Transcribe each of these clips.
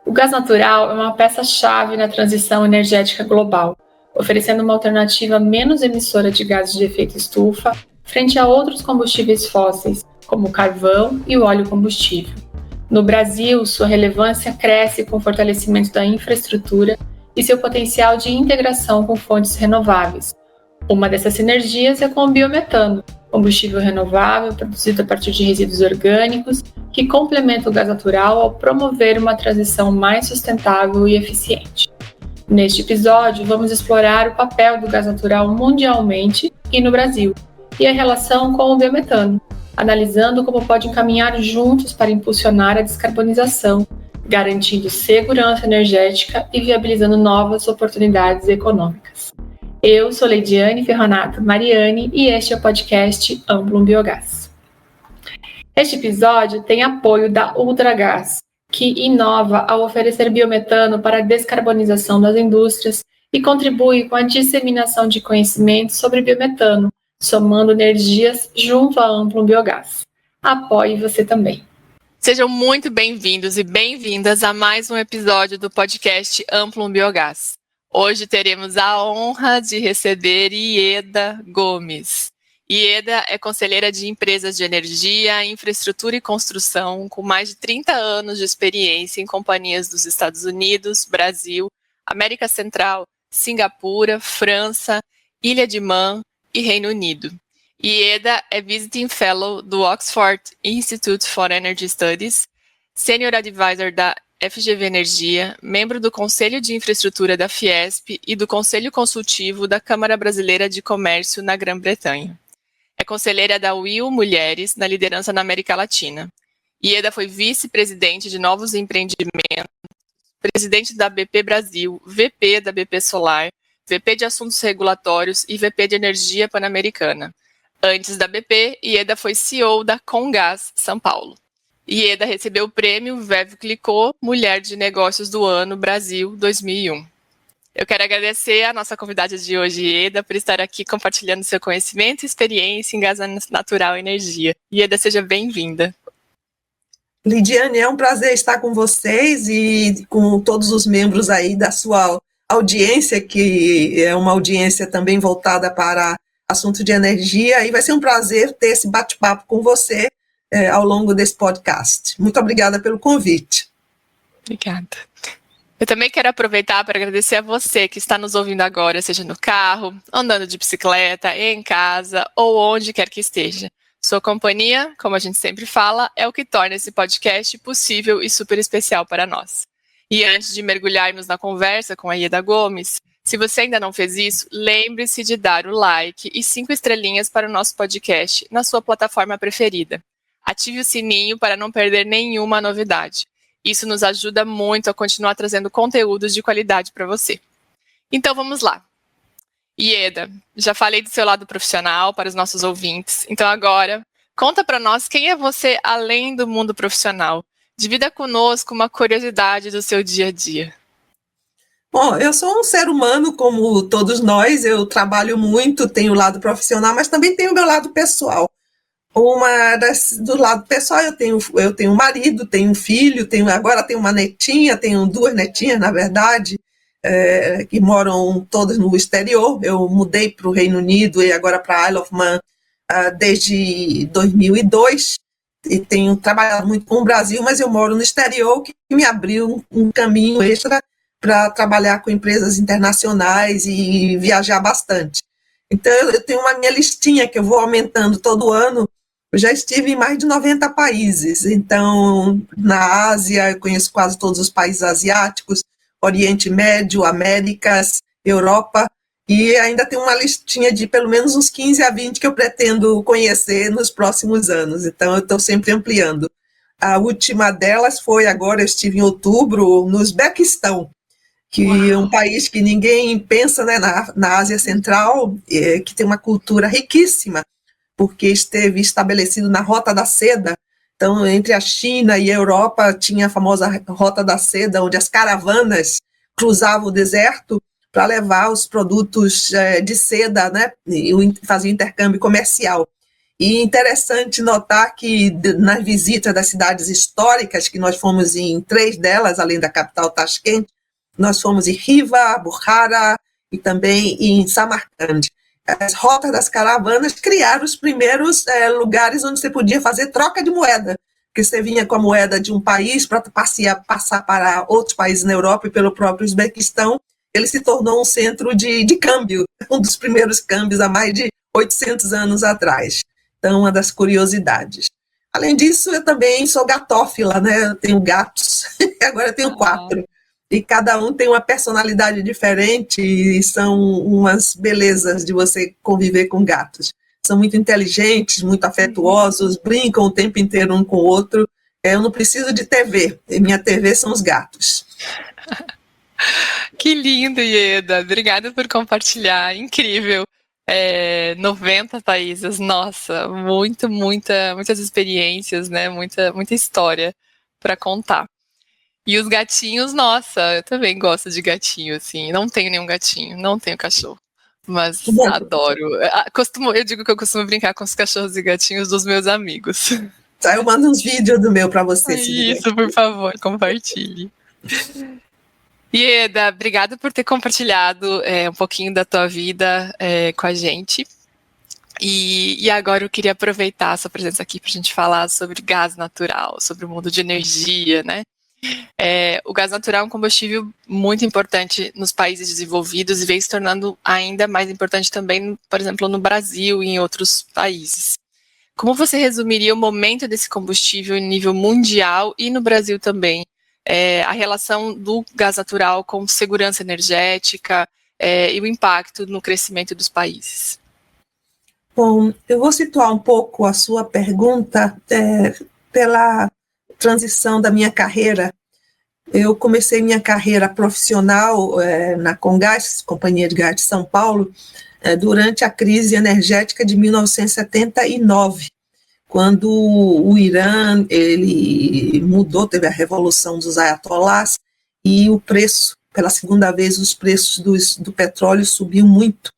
O gás natural é uma peça-chave na transição energética global, oferecendo uma alternativa menos emissora de gases de efeito estufa frente a outros combustíveis fósseis, como o carvão e o óleo combustível. No Brasil, sua relevância cresce com o fortalecimento da infraestrutura e seu potencial de integração com fontes renováveis. Uma dessas sinergias é com o biometano, combustível renovável produzido a partir de resíduos orgânicos que complementa o gás natural ao promover uma transição mais sustentável e eficiente. Neste episódio, vamos explorar o papel do gás natural mundialmente e no Brasil, e a relação com o biometano, analisando como podem caminhar juntos para impulsionar a descarbonização, garantindo segurança energética e viabilizando novas oportunidades econômicas. Eu sou Leidiane Ferronato Mariani e este é o podcast Amplum Biogás. Este episódio tem apoio da Ultragaz, que inova ao oferecer biometano para a descarbonização das indústrias e contribui com a disseminação de conhecimentos sobre biometano, somando energias junto à Amplum Biogás. Apoie você também. Sejam muito bem-vindos e bem-vindas a mais um episódio do podcast Amplum Biogás. Hoje teremos a honra de receber Ieda Gomes. Ieda é conselheira de empresas de energia, infraestrutura e construção, com mais de 30 anos de experiência em companhias dos Estados Unidos, Brasil, América Central, Singapura, França, Ilha de Man e Reino Unido. Ieda é Visiting Fellow do Oxford Institute for Energy Studies, Senior Advisor da FGV Energia, membro do Conselho de Infraestrutura da Fiesp e do Conselho Consultivo da Câmara Brasileira de Comércio na Grã-Bretanha. É conselheira da UIL Mulheres na liderança na América Latina. Ieda foi vice-presidente de novos empreendimentos, presidente da BP Brasil, VP da BP Solar, VP de Assuntos Regulatórios e VP de Energia Pan-Americana. Antes da BP, Ieda foi CEO da Comgás São Paulo. Ieda recebeu o prêmio Veuve Clicquot Mulher de Negócios do Ano Brasil 2001. Eu quero agradecer a nossa convidada de hoje, Ieda, por estar aqui compartilhando seu conhecimento e experiência em gás natural e energia. Ieda, seja bem-vinda. Lidiane, é um prazer estar com vocês e com todos os membros aí da sua audiência, que é uma audiência também voltada para assunto de energia, e vai ser um prazer ter esse bate-papo com você ao longo desse podcast. Muito obrigada pelo convite. Obrigada. Eu também quero aproveitar para agradecer a você que está nos ouvindo agora, seja no carro, andando de bicicleta, em casa ou onde quer que esteja. Sua companhia, como a gente sempre fala, é o que torna esse podcast possível e super especial para nós. E antes de mergulharmos na conversa com a Ieda Gomes, se você ainda não fez isso, lembre-se de dar o like e 5 estrelinhas para o nosso podcast na sua plataforma preferida. Ative o sininho para não perder nenhuma novidade. Isso nos ajuda muito a continuar trazendo conteúdos de qualidade para você. Então vamos lá. Ieda, já falei do seu lado profissional para os nossos ouvintes, então agora conta para nós quem é você além do mundo profissional. Divida conosco uma curiosidade do seu dia a dia. Bom, eu sou um ser humano como todos nós, eu trabalho muito, tenho o lado profissional, mas também tenho o meu lado pessoal. Do lado pessoal, eu tenho um marido, tenho um filho, agora tenho uma netinha, tenho 2 netinhas, na verdade, que moram todas no exterior. Eu mudei para o Reino Unido e agora para a Isle of Man desde 2002, e tenho trabalhado muito com o Brasil, mas eu moro no exterior, que me abriu um caminho extra para trabalhar com empresas internacionais e viajar bastante. Então, eu tenho uma minha listinha que eu vou aumentando todo ano. Eu já estive em mais de 90 países, então, na Ásia, eu conheço quase todos os países asiáticos, Oriente Médio, Américas, Europa, e ainda tenho uma listinha de pelo menos uns 15 a 20 que eu pretendo conhecer nos próximos anos, então eu estou sempre ampliando. A última delas foi agora, eu estive em outubro, no Uzbequistão, que é um país que ninguém pensa, né, na Ásia Central, que tem uma cultura riquíssima, porque esteve estabelecido na Rota da Seda. Então, entre a China e a Europa, tinha a famosa Rota da Seda, onde as caravanas cruzavam o deserto para levar os produtos de seda, né, e faziam intercâmbio comercial. E interessante notar que nas visitas das cidades históricas, que nós fomos em 3 delas, além da capital Tashkent, nós fomos em Riva, Bukhara e também em Samarcand. As rotas das caravanas criaram os primeiros lugares onde você podia fazer troca de moeda, porque você vinha com a moeda de um país para passar para outros países na Europa e pelo próprio Uzbequistão. Ele se tornou um centro de câmbio, um dos primeiros câmbios há mais de 800 anos atrás. Então, uma das curiosidades. Além disso, eu também sou gatófila, né? Eu tenho gatos, agora eu tenho 4. E cada um tem uma personalidade diferente e são umas belezas de você conviver com gatos. São muito inteligentes, muito afetuosos, brincam o tempo inteiro um com o outro. Eu não preciso de TV, minha TV são os gatos. Que lindo, Ieda. Obrigada por compartilhar. Incrível. 90 países, nossa, muitas experiências, né? Muita história para contar. E os gatinhos, nossa, eu também gosto de gatinho, assim. Não tenho nenhum gatinho, não tenho cachorro, mas adoro. Eu digo que eu costumo brincar com os cachorros e gatinhos dos meus amigos. Tá, eu mando uns vídeos do meu para você. Isso, por favor, compartilhe. Ieda, obrigada por ter compartilhado um pouquinho da tua vida com a gente. E agora eu queria aproveitar a sua presença aqui para a gente falar sobre gás natural, sobre o mundo de energia, né? O gás natural é um combustível muito importante nos países desenvolvidos e vem se tornando ainda mais importante também, por exemplo, no Brasil e em outros países. Como você resumiria o momento desse combustível em nível mundial e no Brasil também? A relação do gás natural com segurança energética e o impacto no crescimento dos países. Bom, eu vou situar um pouco a sua pergunta pela transição da minha carreira. Eu comecei minha carreira profissional na Comgás, Companhia de Gás de São Paulo, durante a crise energética de 1979. Quando o Irã ele mudou, teve a revolução dos ayatollahs e o preço, pela segunda vez, os preços do petróleo subiu muito,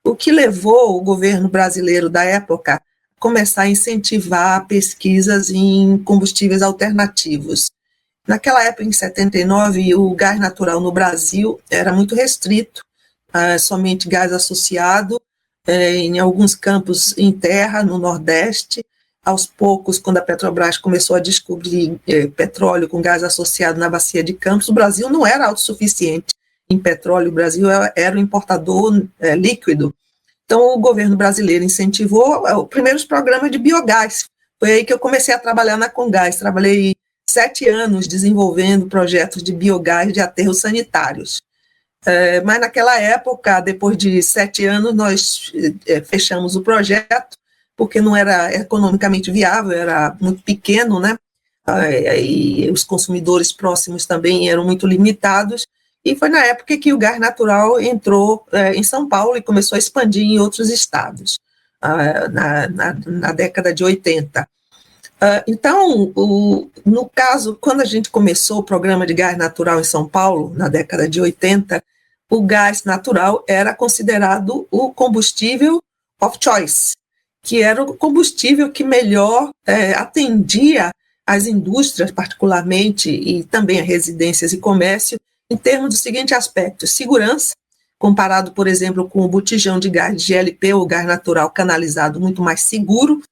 o que levou o governo brasileiro da época a começar a incentivar pesquisas em combustíveis alternativos. Naquela época, em 79, o gás natural no Brasil era muito restrito, somente gás associado, em alguns campos em terra, no Nordeste. Aos poucos, quando a Petrobras começou a descobrir petróleo com gás associado na bacia de Campos, o Brasil não era autossuficiente em petróleo, o Brasil era um importador líquido. Então, o governo brasileiro incentivou os primeiros programas de biogás. Foi aí que eu comecei a trabalhar na Comgás. Trabalhei 7 anos desenvolvendo projetos de biogás de aterros sanitários. Mas naquela época, depois de 7 anos, nós fechamos o projeto, porque não era economicamente viável, era muito pequeno, né? E os consumidores próximos também eram muito limitados, e foi na época que o gás natural entrou em São Paulo e começou a expandir em outros estados, na década de 80. Então, no caso, quando a gente começou o programa de gás natural em São Paulo, na década de 80, o gás natural era considerado o combustível of choice, que era o combustível que melhor atendia as indústrias, particularmente, e também as residências e comércio, em termos do seguinte aspecto: segurança, comparado, por exemplo, com o botijão de gás de GLP, ou gás natural canalizado, muito mais seguro,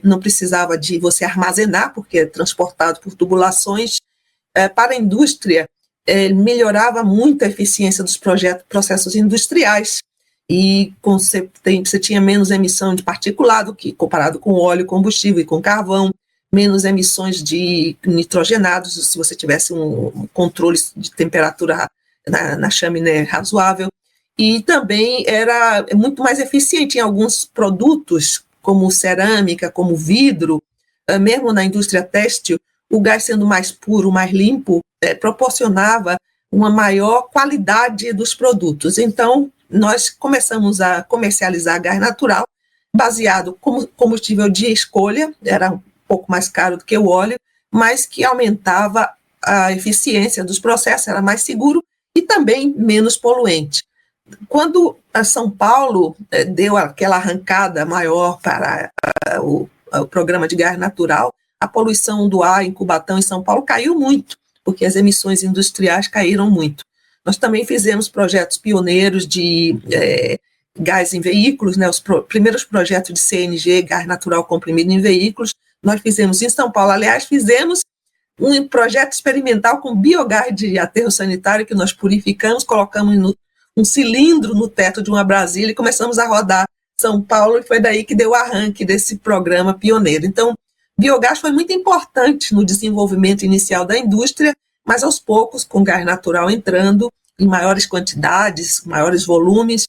não precisava de você armazenar, porque é transportado por tubulações. Para a indústria, melhorava muito a eficiência dos processos industriais, e você tinha menos emissão de particulado, comparado com óleo, combustível e com carvão, menos emissões de nitrogenados, se você tivesse um controle de temperatura na chaminé razoável, e também era muito mais eficiente em alguns produtos, como cerâmica, como vidro, mesmo na indústria têxtil, o gás sendo mais puro, mais limpo, proporcionava uma maior qualidade dos produtos. Então, nós começamos a comercializar gás natural, baseado como combustível de escolha, era um pouco mais caro do que o óleo, mas que aumentava a eficiência dos processos, era mais seguro e também menos poluente. quando a São Paulo deu aquela arrancada maior para o programa de gás natural, a poluição do ar em Cubatão, em São Paulo, caiu muito, porque as emissões industriais caíram muito. Nós também fizemos projetos pioneiros de gás em veículos, né, os primeiros projetos de CNG, gás natural comprimido em veículos, nós fizemos em São Paulo. Aliás, fizemos um projeto experimental com biogás de aterro sanitário que nós purificamos, colocamos um cilindro no teto de uma Brasília e começamos a rodar São Paulo, e foi daí que deu o arranque desse programa pioneiro. Então, biogás foi muito importante no desenvolvimento inicial da indústria, mas aos poucos, com gás natural entrando em maiores quantidades, maiores volumes,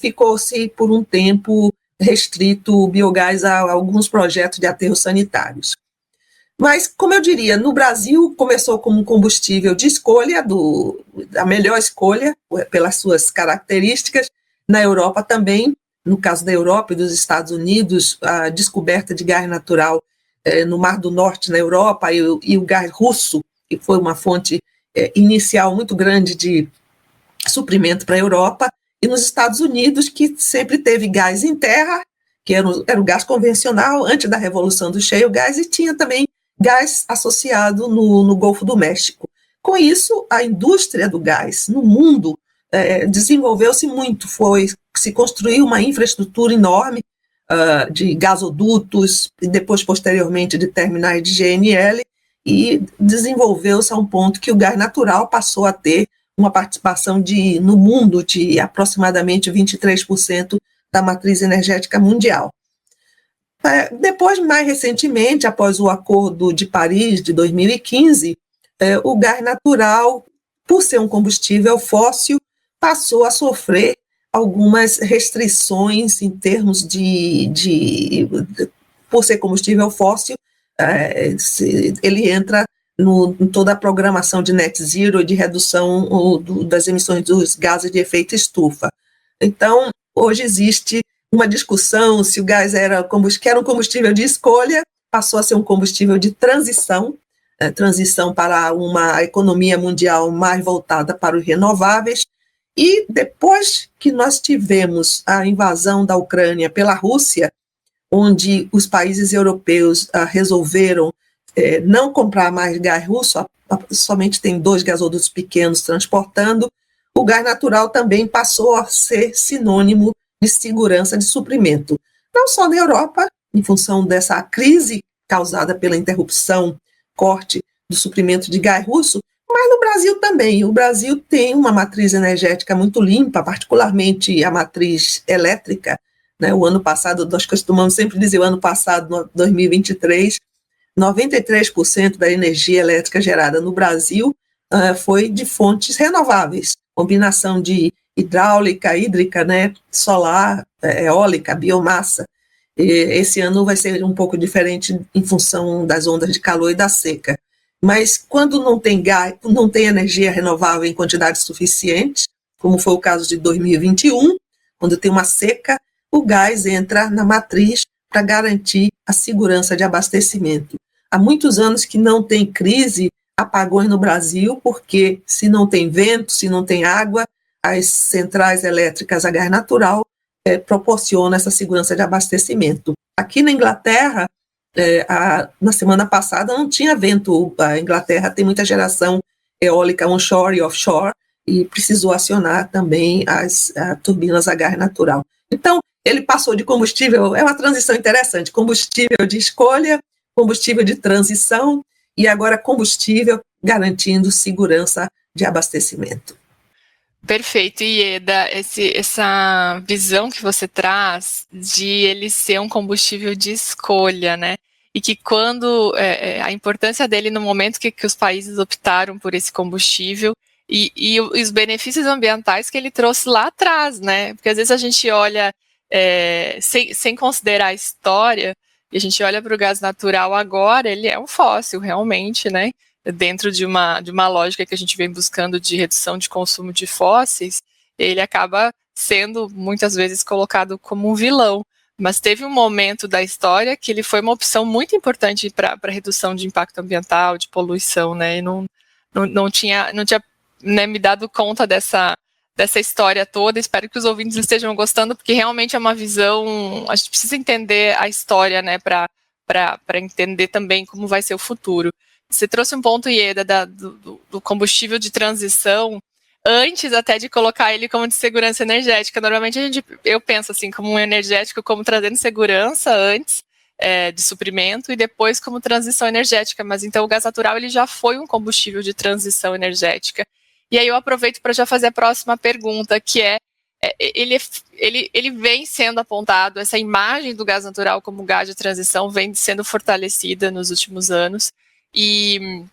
ficou-se por um tempo restrito o biogás a alguns projetos de aterros sanitários. Mas, como eu diria, no Brasil começou como um combustível de escolha, a melhor escolha, pelas suas características. Na Europa também, no caso da Europa e dos Estados Unidos, a descoberta de gás natural no Mar do Norte, na Europa, e o gás russo, que foi uma fonte inicial muito grande de suprimento para a Europa, e nos Estados Unidos, que sempre teve gás em terra, que era o gás convencional, antes da Revolução do Shale Gas, e tinha também gás associado no Golfo do México. Com isso, a indústria do gás no mundo desenvolveu-se muito, se construiu uma infraestrutura enorme de gasodutos, e depois, posteriormente, de terminais de GNL, e desenvolveu-se a um ponto que o gás natural passou a ter uma participação no mundo de aproximadamente 23% da matriz energética mundial. Depois, mais recentemente, após o Acordo de Paris de 2015, o gás natural, por ser um combustível fóssil, passou a sofrer algumas restrições em termos por ser combustível fóssil, ele entra em toda a programação de net zero, de redução das emissões dos gases de efeito estufa. Então, hoje existe uma discussão se o gás era um combustível de escolha, passou a ser um combustível de transição para uma economia mundial mais voltada para os renováveis. E depois que nós tivemos a invasão da Ucrânia pela Rússia, onde os países europeus resolveram não comprar mais gás russo, somente tem 2 gasodutos pequenos transportando, o gás natural também passou a ser sinônimo de segurança de suprimento. Não só na Europa, em função dessa crise causada pela corte do suprimento de gás russo, mas no Brasil também. O Brasil tem uma matriz energética muito limpa, particularmente a matriz elétrica, né? O ano passado, nós costumamos sempre dizer, o ano passado, 2023, 93% da energia elétrica gerada no Brasil foi de fontes renováveis, combinação de hidráulica, hídrica, né, solar, eólica, biomassa. Esse ano vai ser um pouco diferente em função das ondas de calor e da seca. Mas quando não tem gás, não tem energia renovável em quantidades suficientes, como foi o caso de 2021, quando tem uma seca, o gás entra na matriz para garantir a segurança de abastecimento. Há muitos anos que não tem crise, apagões no Brasil, porque se não tem vento, se não tem água, as centrais elétricas a gás natural proporcionam essa segurança de abastecimento. Aqui na Inglaterra, na semana passada não tinha vento. A Inglaterra tem muita geração eólica onshore e offshore e precisou acionar também as turbinas a gás natural. Então, ele passou de combustível, é uma transição interessante, combustível de escolha, combustível de transição e agora combustível garantindo segurança de abastecimento. Perfeito, Ieda, essa visão que você traz de ele ser um combustível de escolha, né? E que quando a importância dele no momento que os países optaram por esse combustível e os benefícios ambientais que ele trouxe lá atrás, né? Porque às vezes a gente olha sem considerar a história e a gente olha para o gás natural agora, ele é um fóssil realmente, né? Dentro de uma lógica que a gente vem buscando de redução de consumo de fósseis, ele acaba sendo muitas vezes colocado como um vilão. Mas teve um momento da história que ele foi uma opção muito importante para a redução de impacto ambiental, de poluição, né? E não tinha né, me dado conta dessa dessa história toda. Espero que os ouvintes estejam gostando, porque realmente é uma visão, a gente precisa entender a história, né, para entender também como vai ser o futuro. Você trouxe um ponto, Ieda, do combustível de transição, antes até de colocar ele como de segurança energética. Normalmente eu penso assim, como um energético, como trazendo segurança antes de suprimento e depois como transição energética. Mas então o gás natural ele já foi um combustível de transição energética. E aí eu aproveito para já fazer a próxima pergunta, que ele vem sendo apontado, essa imagem do gás natural como gás de transição vem sendo fortalecida nos últimos anos. E,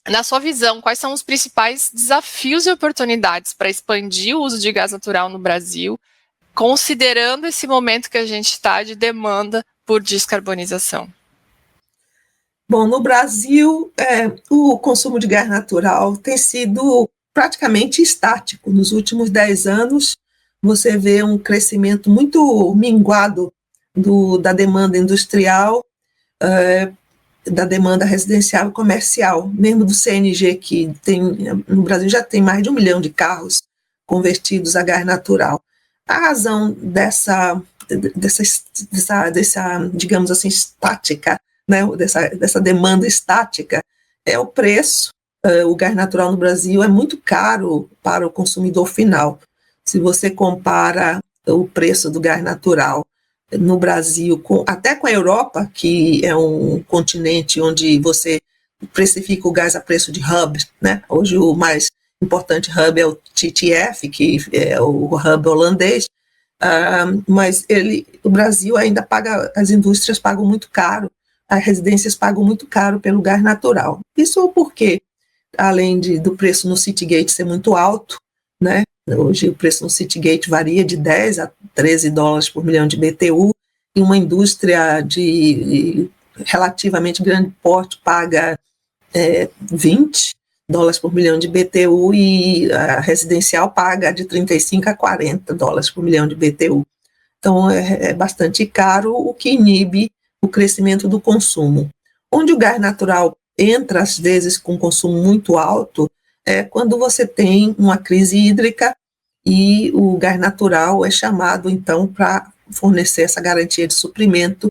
na sua visão, quais são os principais desafios e oportunidades para expandir o uso de gás natural no Brasil, considerando esse momento que a gente está de demanda por descarbonização? Bom, no Brasil, o consumo de gás natural tem sido praticamente estático. Nos últimos 10 anos, você vê um crescimento muito minguado da demanda industrial, da demanda residencial e comercial, mesmo do CNG, que no Brasil já tem mais de 1 milhão de carros convertidos a gás natural. A razão dessa digamos assim, estática, né, dessa demanda estática, é o preço. O gás natural no Brasil é muito caro para o consumidor final. Se você compara o preço do gás natural no Brasil, até com a Europa, que é um continente onde você precifica o gás a preço de hub, né? Hoje o mais importante hub é o TTF, que é o hub holandês, mas o Brasil ainda paga, as indústrias pagam muito caro, as residências pagam muito caro pelo gás natural. Isso porque, além do preço no Citygate ser muito alto, né? Hoje o preço no Citygate varia de 10 a 13 dólares por milhão de BTU, e uma indústria de relativamente grande porte paga 20 dólares por milhão de BTU, e a residencial paga de 35 a 40 dólares por milhão de BTU. Então é bastante caro, o que inibe o crescimento do consumo. Onde o gás natural entra, às vezes, com consumo muito alto, é quando você tem uma crise hídrica e o gás natural é chamado, então, para fornecer essa garantia de suprimento,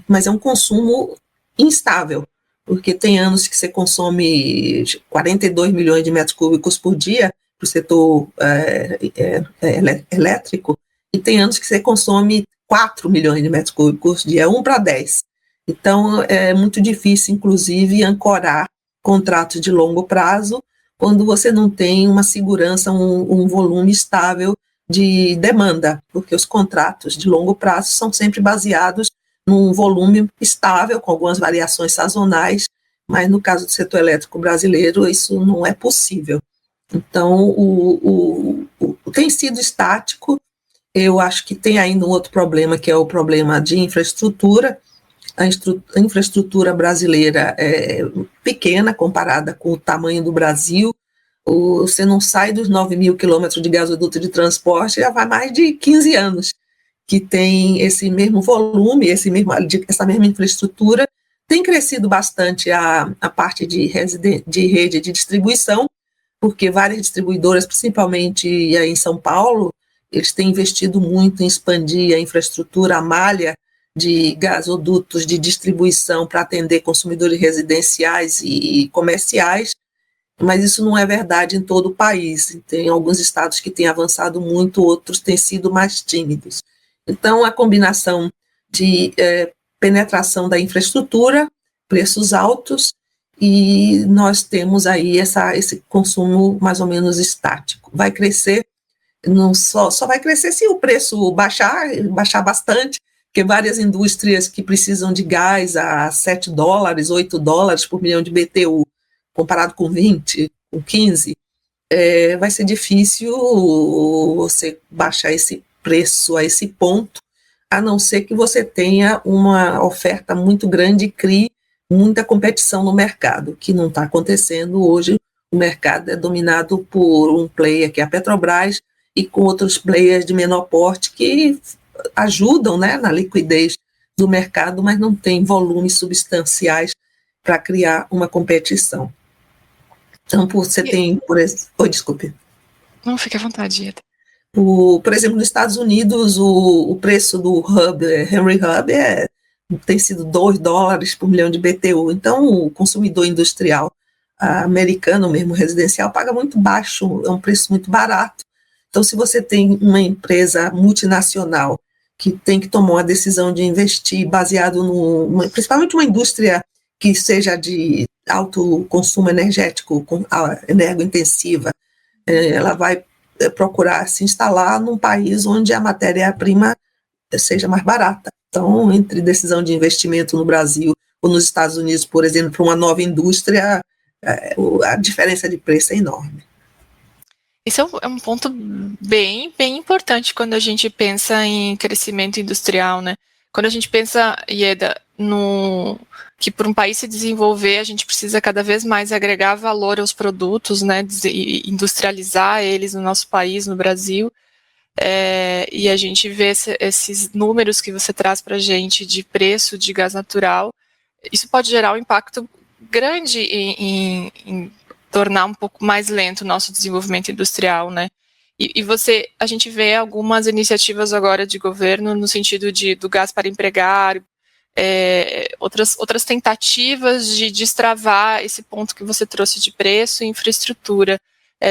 mas é um consumo instável, porque tem anos que você consome 42 milhões de metros cúbicos por dia para o setor elétrico, e tem anos que você consome 4 milhões de metros cúbicos por dia, 1 para 10. Então, é muito difícil, inclusive, ancorar contratos de longo prazo quando você não tem uma segurança, um volume estável de demanda, porque os contratos de longo prazo são sempre baseados num volume estável, com algumas variações sazonais, mas no caso do setor elétrico brasileiro isso não é possível. Então, tem sido estático. Eu acho que tem ainda um outro problema, que é o problema de infraestrutura. A infraestrutura brasileira é pequena comparada com o tamanho do Brasil. Você não sai dos 9 mil quilômetros de gasoduto de transporte, já vai mais de 15 anos que tem esse mesmo volume, essa mesma infraestrutura. Tem crescido bastante a parte de rede de distribuição, porque várias distribuidoras, principalmente aí em São Paulo, eles têm investido muito em expandir a infraestrutura, a malha de gasodutos de distribuição para atender consumidores residenciais e comerciais, mas isso não é verdade em todo o país. Tem alguns estados que têm avançado muito, outros têm sido mais tímidos. Então, a combinação de penetração da infraestrutura, preços altos, e nós temos aí esse consumo mais ou menos estático. Vai crescer, só vai crescer se o preço baixar bastante, porque várias indústrias que precisam de gás a 7 dólares, 8 dólares por milhão de BTU, comparado com 20, com 15, vai ser difícil você baixar esse preço a esse ponto, a não ser que você tenha uma oferta muito grande e crie muita competição no mercado, que não está acontecendo hoje. O mercado é dominado por um player, que é a Petrobras, e com outros players de menor porte que ajudam, né, na liquidez do mercado, mas não tem volumes substanciais para criar uma competição. Então, você tem, por exemplo... desculpe. Não, fique à vontade, Ieda. Por exemplo, nos Estados Unidos, o preço do Henry Hub tem sido $2 por milhão de BTU. Então, o consumidor industrial americano, mesmo residencial, paga muito baixo, é um preço muito barato. Então, se você tem uma empresa multinacional que tem que tomar uma decisão de investir baseado principalmente uma indústria que seja de alto consumo energético, energointensiva, ela vai procurar se instalar num país onde a matéria-prima seja mais barata. Então, entre decisão de investimento no Brasil ou nos Estados Unidos, por exemplo, para uma nova indústria, a diferença de preço é enorme. Isso é um ponto bem importante quando a gente pensa em crescimento industrial, né? Quando a gente pensa, Ieda, que para um país se desenvolver, a gente precisa cada vez mais agregar valor aos produtos, né? Industrializar eles no nosso país, no Brasil. E a gente vê esses números que você traz para a gente de preço de gás natural. Isso pode gerar um impacto grande em tornar um pouco mais lento o nosso desenvolvimento industrial, né? A gente vê algumas iniciativas agora de governo no sentido do gás para empregar, outras tentativas de destravar esse ponto que você trouxe de preço e infraestrutura.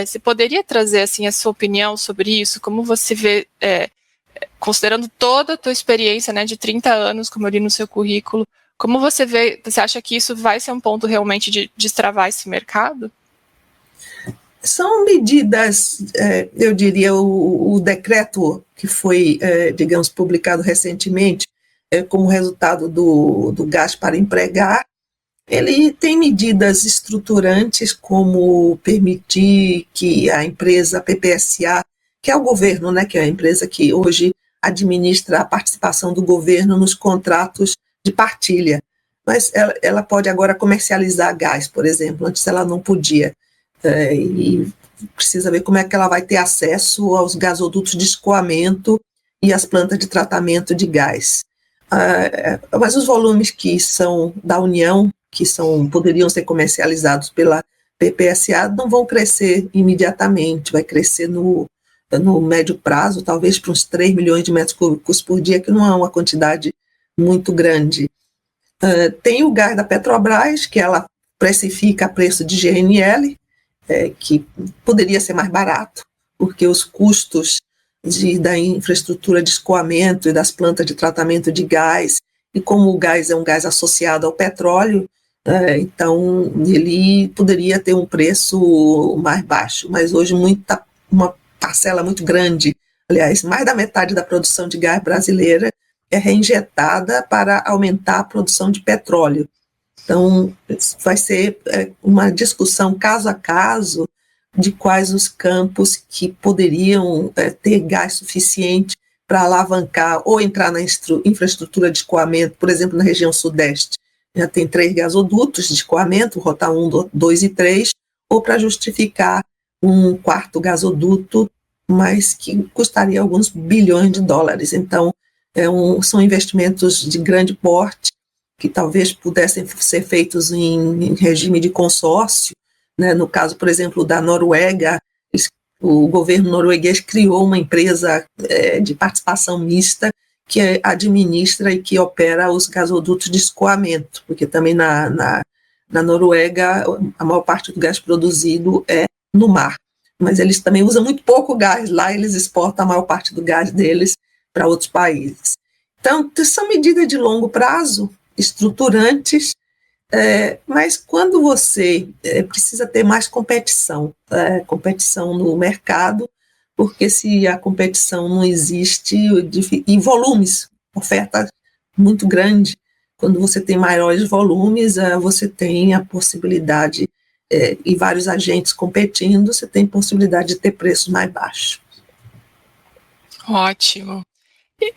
Você poderia trazer assim a sua opinião sobre isso? Como você vê, considerando toda a tua experiência, né, de 30 anos, como eu li no seu currículo, como você vê, você acha que isso vai ser um ponto realmente de destravar esse mercado? São medidas, eu diria, o decreto que foi, digamos, publicado recentemente, como resultado do gás para empregar, ele tem medidas estruturantes como permitir que a empresa PPSA, que é o governo, né, que é a empresa que hoje administra a participação do governo nos contratos de partilha, mas ela pode agora comercializar gás, por exemplo, antes ela não podia. E precisa ver como é que ela vai ter acesso aos gasodutos de escoamento e às plantas de tratamento de gás. Mas os volumes que são da União, que poderiam ser comercializados pela PPSA, não vão crescer imediatamente, vai crescer no médio prazo, talvez para uns 3 milhões de metros cúbicos por dia, que não é uma quantidade muito grande. Tem o gás da Petrobras, que ela precifica a preço de GNL, que poderia ser mais barato, porque os custos da infraestrutura de escoamento e das plantas de tratamento de gás, e como o gás é um gás associado ao petróleo, então ele poderia ter um preço mais baixo, mas hoje uma parcela muito grande, aliás, mais da metade da produção de gás brasileira é reinjetada para aumentar a produção de petróleo. Então, vai ser uma discussão caso a caso de quais os campos que poderiam ter gás suficiente para alavancar ou entrar na infraestrutura de escoamento, por exemplo, na região sudeste. Já tem 3 gasodutos de escoamento, Rota 1, 2 e 3, ou para justificar um 4º gasoduto, mas que custaria alguns bilhões de dólares. Então, são investimentos de grande porte, que talvez pudessem ser feitos em regime de consórcio, né? No caso, por exemplo, da Noruega, o governo norueguês criou uma empresa de participação mista que administra e que opera os gasodutos de escoamento, porque também na Noruega a maior parte do gás produzido é no mar, mas eles também usam muito pouco gás lá, eles exportam a maior parte do gás deles para outros países. Então, são medidas de longo prazo, estruturantes, mas quando você precisa ter mais competição no mercado, porque se a competição não existe, e volumes, oferta muito grande, quando você tem maiores volumes, você tem a possibilidade, e vários agentes competindo, você tem possibilidade de ter preços mais baixos. Ótimo.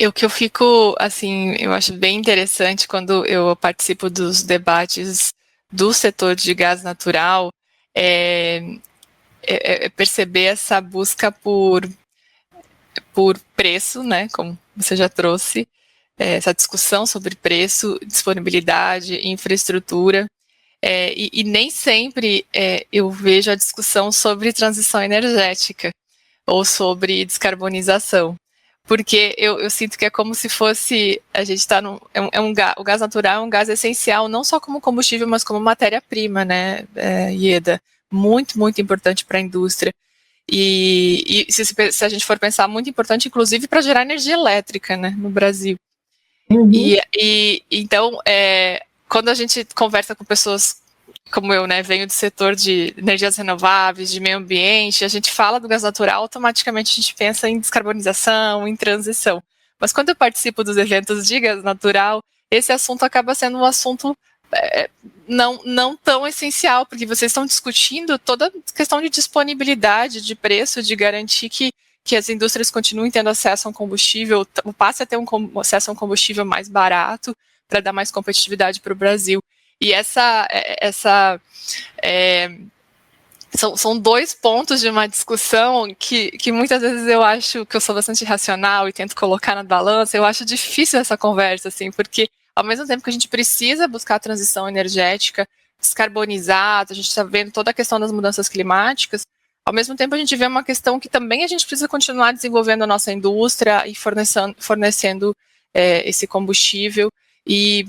O que eu fico, assim, eu acho bem interessante quando eu participo dos debates do setor de gás natural, perceber essa busca por preço, né, como você já trouxe, essa discussão sobre preço, disponibilidade, infraestrutura, e nem sempre eu vejo a discussão sobre transição energética. ou sobre descarbonização. Porque eu sinto que é como se fosse, a gente está o gás natural é um gás essencial, não só como combustível, mas como matéria-prima, né, Ieda? Muito, muito importante para a indústria. E se a gente for pensar, muito importante, inclusive, para gerar energia elétrica, né, no Brasil. Uhum. Então, quando a gente conversa com pessoas como eu, né, venho do setor de energias renováveis, de meio ambiente, a gente fala do gás natural, automaticamente a gente pensa em descarbonização, em transição. Mas quando eu participo dos eventos de gás natural, esse assunto acaba sendo um assunto não tão essencial, porque vocês estão discutindo toda a questão de disponibilidade, de preço, de garantir que as indústrias continuem tendo acesso a um combustível, passe a ter acesso a um combustível mais barato, para dar mais competitividade para o Brasil. E são dois pontos de uma discussão que muitas vezes eu acho que eu sou bastante racional e tento colocar na balança. Eu acho difícil essa conversa, assim, porque ao mesmo tempo que a gente precisa buscar a transição energética, descarbonizar, a gente está vendo toda a questão das mudanças climáticas, ao mesmo tempo a gente vê uma questão que também a gente precisa continuar desenvolvendo a nossa indústria e fornecendo esse combustível. E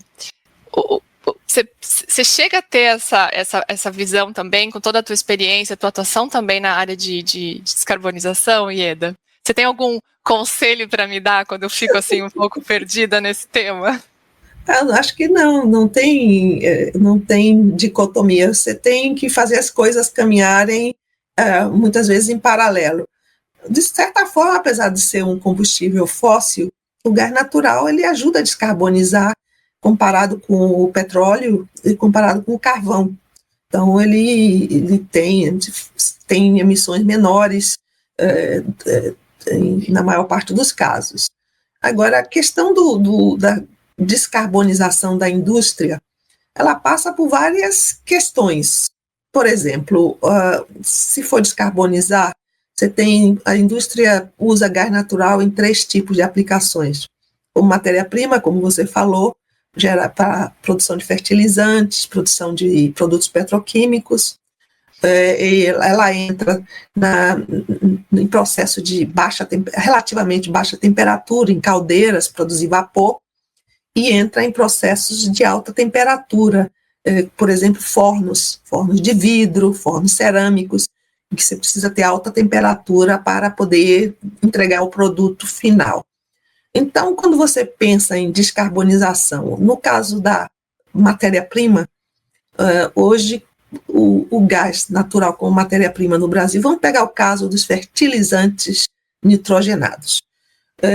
você chega a ter essa visão também, com toda a tua experiência, a tua atuação também na área de descarbonização, Ieda? Você tem algum conselho para me dar quando eu fico assim um pouco perdida nesse tema? Acho que não tem dicotomia. Você tem que fazer as coisas caminharem muitas vezes em paralelo. De certa forma, apesar de ser um combustível fóssil, o gás natural ele ajuda a descarbonizar comparado com o petróleo e comparado com o carvão. Então, ele tem emissões menores na maior parte dos casos. Agora, a questão da descarbonização da indústria, ela passa por várias questões. Por exemplo, se for descarbonizar, a indústria usa gás natural em 3 tipos de aplicações. Como matéria-prima, como você falou, gera para produção de fertilizantes, produção de produtos petroquímicos, e ela entra em processo de relativamente baixa temperatura, em caldeiras, produzir vapor, e entra em processos de alta temperatura, por exemplo, fornos de vidro, fornos cerâmicos, em que você precisa ter alta temperatura para poder entregar o produto final. Então, quando você pensa em descarbonização, no caso da matéria-prima, hoje o gás natural como matéria-prima no Brasil, vamos pegar o caso dos fertilizantes nitrogenados.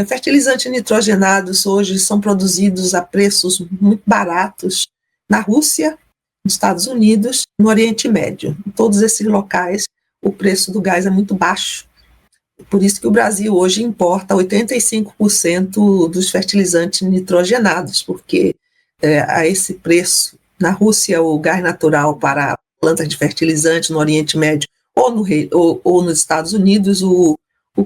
Fertilizantes nitrogenados hoje são produzidos a preços muito baratos na Rússia, nos Estados Unidos, no Oriente Médio. Em todos esses locais, o preço do gás é muito baixo. Por isso que o Brasil hoje importa 85% dos fertilizantes nitrogenados, porque a esse preço, na Rússia, o gás natural para plantas de fertilizante no Oriente Médio ou nos Estados Unidos, o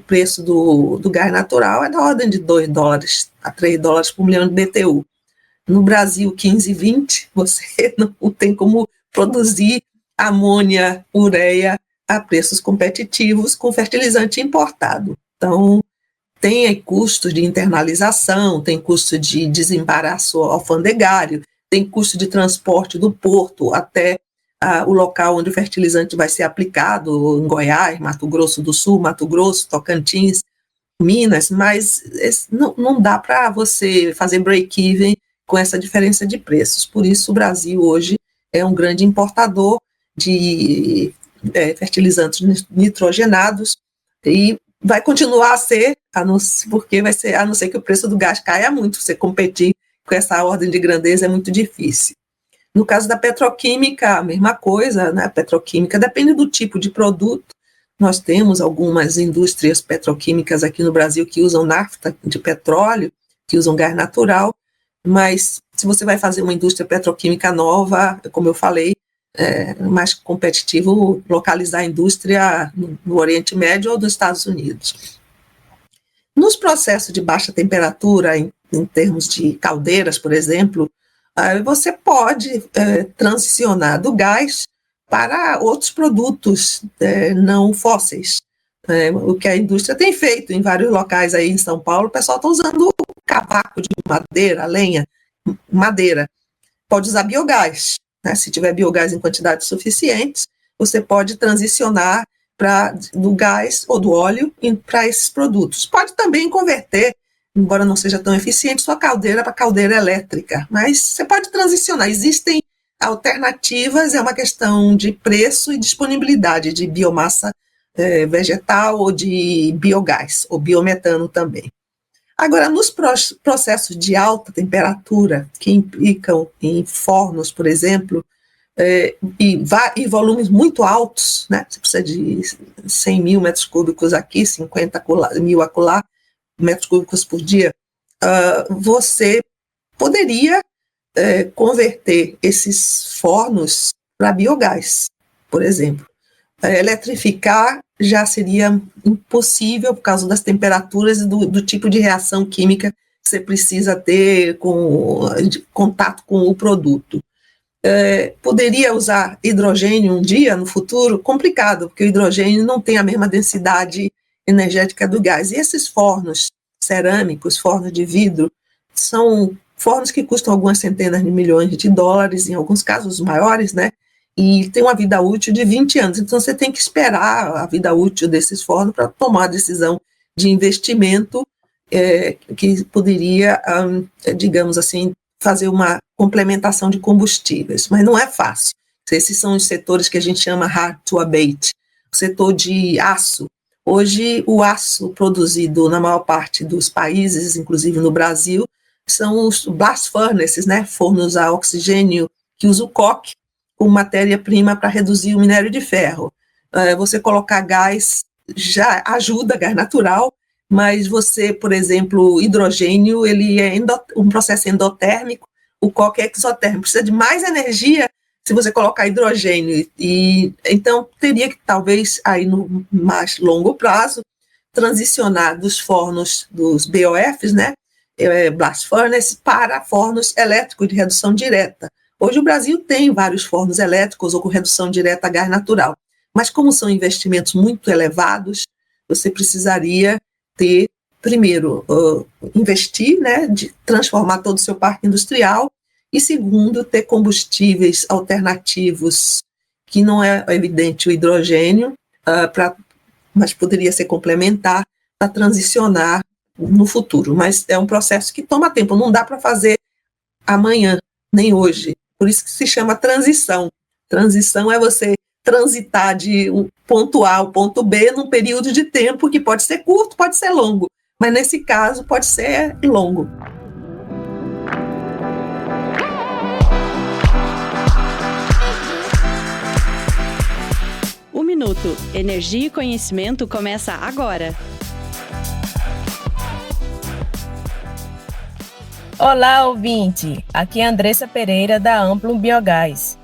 preço do gás natural é da ordem de $2 a $3 por milhão de BTU. No Brasil, 15, 20, você não tem como produzir amônia, ureia a preços competitivos com fertilizante importado. Então, tem aí custos de internalização, tem custo de desembaraço alfandegário, tem custo de transporte do porto até o local onde o fertilizante vai ser aplicado, em Goiás, Mato Grosso do Sul, Mato Grosso, Tocantins, Minas, mas não dá para você fazer break-even com essa diferença de preços. Por isso, o Brasil hoje é um grande importador de fertilizantes nitrogenados e vai continuar a ser, a não ser que o preço do gás caia muito. Você competir com essa ordem de grandeza é muito difícil. No caso da petroquímica, a mesma coisa, né? A petroquímica depende do tipo de produto. Nós temos algumas indústrias petroquímicas aqui no Brasil que usam nafta de petróleo, que usam gás natural, mas se você vai fazer uma indústria petroquímica nova, como eu falei, é mais competitivo localizar a indústria no Oriente Médio ou nos Estados Unidos. Nos processos de baixa temperatura, em termos de caldeiras, por exemplo, você pode transicionar do gás para outros produtos não fósseis. O que a indústria tem feito em vários locais aí em São Paulo, o pessoal está usando cavaco de madeira, lenha, madeira. Pode usar biogás, né? Se tiver biogás em quantidades suficientes, você pode transicionar do gás ou do óleo para esses produtos. Pode também converter, embora não seja tão eficiente, sua caldeira para caldeira elétrica, mas você pode transicionar. Existem alternativas, é uma questão de preço e disponibilidade de biomassa vegetal ou de biogás, ou biometano também. Agora, nos processos de alta temperatura, que implicam em fornos, por exemplo, e volumes muito altos, né? Você precisa de 100 mil metros cúbicos aqui, 50 mil acolá, metros cúbicos por dia, você poderia converter esses fornos para biogás, por exemplo. Eletrificar já seria impossível por causa das temperaturas e do tipo de reação química que você precisa ter de contato com o produto. Poderia usar hidrogênio um dia, no futuro? Complicado, porque o hidrogênio não tem a mesma densidade energética do gás. E esses fornos cerâmicos, fornos de vidro, são fornos que custam algumas centenas de milhões de dólares, em alguns casos maiores, né? E tem uma vida útil de 20 anos. Então, você tem que esperar a vida útil desses fornos para tomar a decisão de investimento que poderia, digamos assim, fazer uma complementação de combustíveis. Mas não é fácil. Esses são os setores que a gente chama hard to abate. O setor de aço. Hoje, o aço produzido na maior parte dos países, inclusive no Brasil, são os blast furnaces, né? Fornos a oxigênio, que usa o coque como matéria-prima para reduzir o minério de ferro. Você colocar gás já ajuda, gás natural, mas você, por exemplo, hidrogênio, ele é um processo endotérmico, o coque é exotérmico, precisa de mais energia se você colocar hidrogênio. E então, teria que, talvez, aí no mais longo prazo, transicionar dos fornos, dos BOFs, né, blast furnace, para fornos elétricos de redução direta. Hoje o Brasil tem vários fornos elétricos ou com redução direta a gás natural, mas como são investimentos muito elevados, você precisaria ter, primeiro, investir, né, de transformar todo o seu parque industrial, e segundo, ter combustíveis alternativos, que não é evidente o hidrogênio, mas poderia ser complementar para transicionar no futuro. Mas é um processo que toma tempo, não dá para fazer amanhã, nem hoje. Por isso que se chama transição. Transição é você transitar de um ponto A ao ponto B num período de tempo que pode ser curto, pode ser longo, mas nesse caso pode ser longo. O Minuto Energia e Conhecimento começa agora. Olá, ouvinte! Aqui é Andressa Pereira, da Amplum Biogás.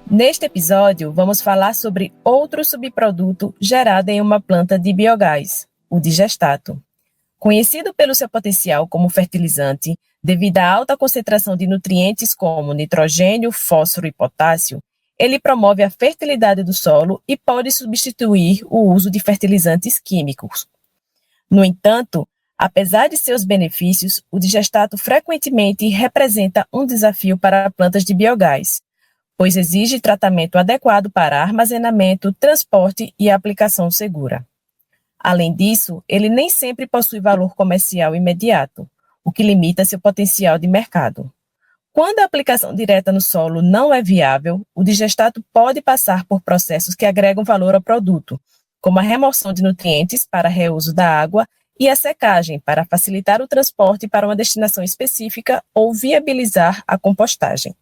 Neste episódio, vamos falar sobre outro subproduto gerado em uma planta de biogás, o digestato. Conhecido pelo seu potencial como fertilizante, devido à alta concentração de nutrientes como nitrogênio, fósforo e potássio, ele promove a fertilidade do solo e pode substituir o uso de fertilizantes químicos. No entanto, apesar de seus benefícios, o digestato frequentemente representa um desafio para plantas de biogás, pois exige tratamento adequado para armazenamento, transporte e aplicação segura. Além disso, ele nem sempre possui valor comercial imediato, o que limita seu potencial de mercado. Quando a aplicação direta no solo não é viável, o digestato pode passar por processos que agregam valor ao produto, como a remoção de nutrientes para reuso da água e a secagem para facilitar o transporte para uma destinação específica ou viabilizar a compostagem.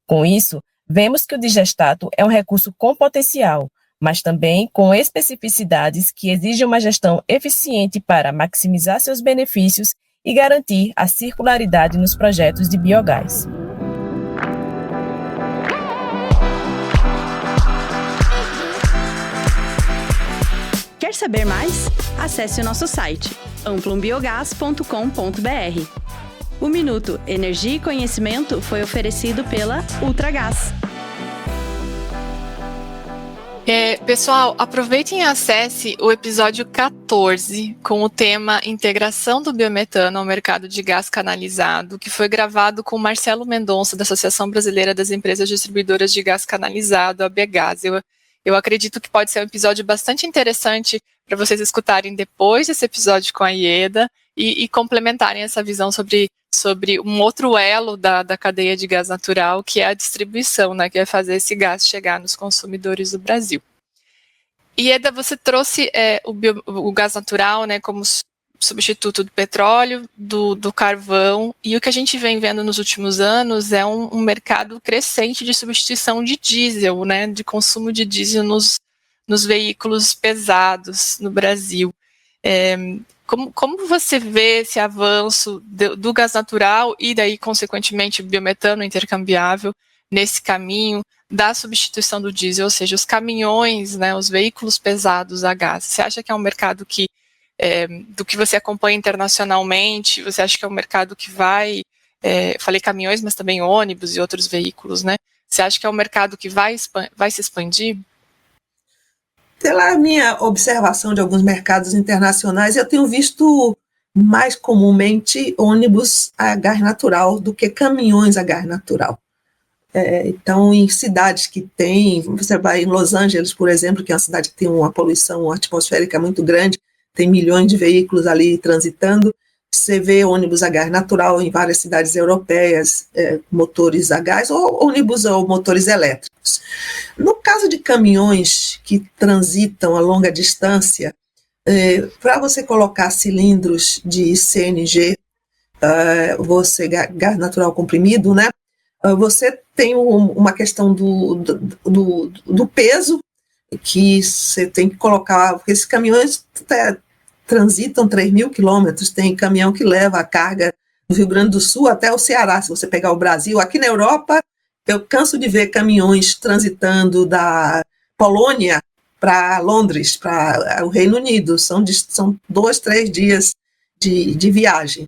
Com isso, vemos que o digestato é um recurso com potencial, mas também com especificidades que exigem uma gestão eficiente para maximizar seus benefícios e garantir a circularidade nos projetos de biogás. Quer saber mais? Acesse o nosso site amplumbiogás.com.br. O Minuto Energia e Conhecimento foi oferecido pela Ultragaz. Pessoal, aproveitem e acesse o episódio 14 com o tema Integração do biometano ao mercado de gás canalizado, que foi gravado com Marcelo Mendonça, da Associação Brasileira das Empresas Distribuidoras de Gás Canalizado, a ABGás. Eu acredito que pode ser um episódio bastante interessante para vocês escutarem depois desse episódio com a Ieda e complementarem essa visão sobre um outro elo da cadeia de gás natural, que é a distribuição, né, que é fazer esse gás chegar nos consumidores do Brasil. Ieda, você trouxe o gás natural, né, como substituto do petróleo, do carvão, e o que a gente vem vendo nos últimos anos é um mercado crescente de substituição de diesel, né, de consumo de diesel nos veículos pesados no Brasil. Como você vê esse avanço do gás natural e daí, consequentemente, o biometano intercambiável nesse caminho da substituição do diesel, ou seja, os caminhões, né, os veículos pesados a gás? Você acha que é um mercado que, do que você acompanha internacionalmente, você acha que é um mercado que vai, falei caminhões, mas também ônibus e outros veículos, né? Você acha que é um mercado que vai se expandir? Pela minha observação de alguns mercados internacionais, eu tenho visto mais comumente ônibus a gás natural do que caminhões a gás natural. Então, em cidades que tem, você vai em Los Angeles, por exemplo, que é uma cidade que tem uma poluição atmosférica muito grande, tem milhões de veículos ali transitando, você vê ônibus a gás natural em várias cidades europeias, motores a gás, ou ônibus ou motores elétricos. No caso de caminhões que transitam a longa distância, para você colocar cilindros de CNG, gás natural comprimido, né? Você tem uma questão do peso, que você tem que colocar, porque esses caminhões transitam 3.000 quilômetros, tem caminhão que leva a carga do Rio Grande do Sul até o Ceará, se você pegar o Brasil. Aqui na Europa, eu canso de ver caminhões transitando da Polônia para Londres, para o Reino Unido, são 2-3 dias de viagem.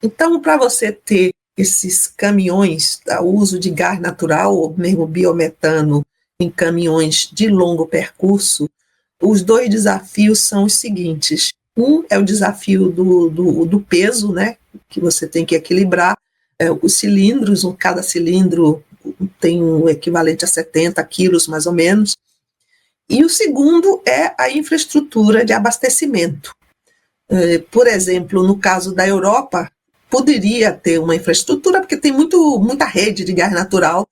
Então, para você ter esses caminhões, o uso de gás natural, ou mesmo biometano, em caminhões de longo percurso, os dois desafios são os seguintes. Um é o desafio do peso, né, que você tem que equilibrar os cilindros, cada cilindro tem um equivalente a 70 quilos, mais ou menos. E o segundo é a infraestrutura de abastecimento. Por exemplo, no caso da Europa, poderia ter uma infraestrutura, porque tem muita rede de gás natural,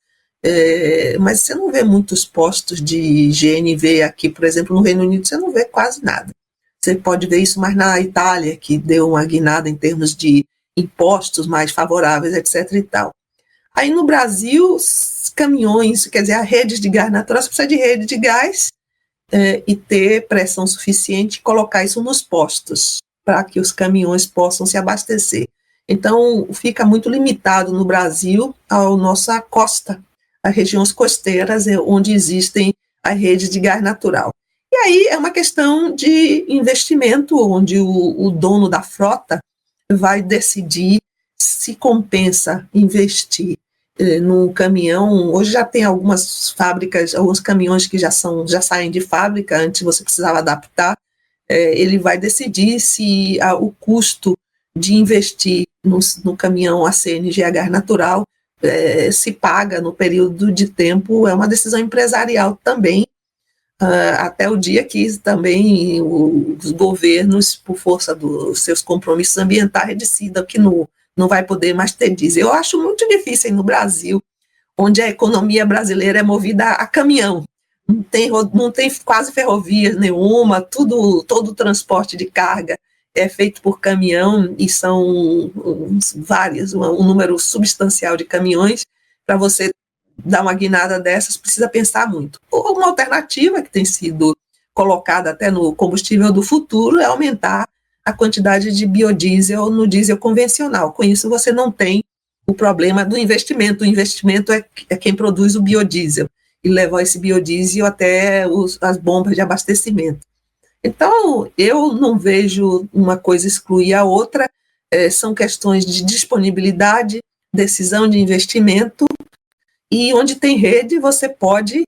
mas você não vê muitos postos de GNV aqui, por exemplo, no Reino Unido, você não vê quase nada. Você pode ver isso mais na Itália, que deu uma guinada em termos de impostos mais favoráveis, etc. e tal. Aí no Brasil, os caminhões, quer dizer, a rede de gás natural, você precisa de rede de gás e ter pressão suficiente e colocar isso nos postos, para que os caminhões possam se abastecer. Então, fica muito limitado no Brasil à nossa costa, as regiões costeiras, onde existem as redes de gás natural. E aí é uma questão de investimento, onde o dono da frota vai decidir se compensa investir num caminhão. Hoje já tem algumas fábricas, alguns caminhões que já saem de fábrica, antes você precisava adaptar. Ele vai decidir se o custo de investir no caminhão a CNG a gás natural se paga no período de tempo. É uma decisão empresarial também, até o dia que também os governos, por força dos seus compromissos ambientais, decidam que não vai poder mais ter diesel. Eu acho muito difícil no Brasil, onde a economia brasileira é movida a caminhão. Não tem quase ferrovia nenhuma, todo o transporte de carga é feito por caminhão, e são um número substancial de caminhões. Para você dar uma guinada dessas, precisa pensar muito. Uma alternativa que tem sido colocada até no combustível do futuro é aumentar a quantidade de biodiesel no diesel convencional. Com isso, você não tem o problema do investimento. O investimento é quem produz o biodiesel e leva esse biodiesel até as bombas de abastecimento. Então, eu não vejo uma coisa excluir a outra, são questões de disponibilidade, decisão de investimento, e onde tem rede você pode,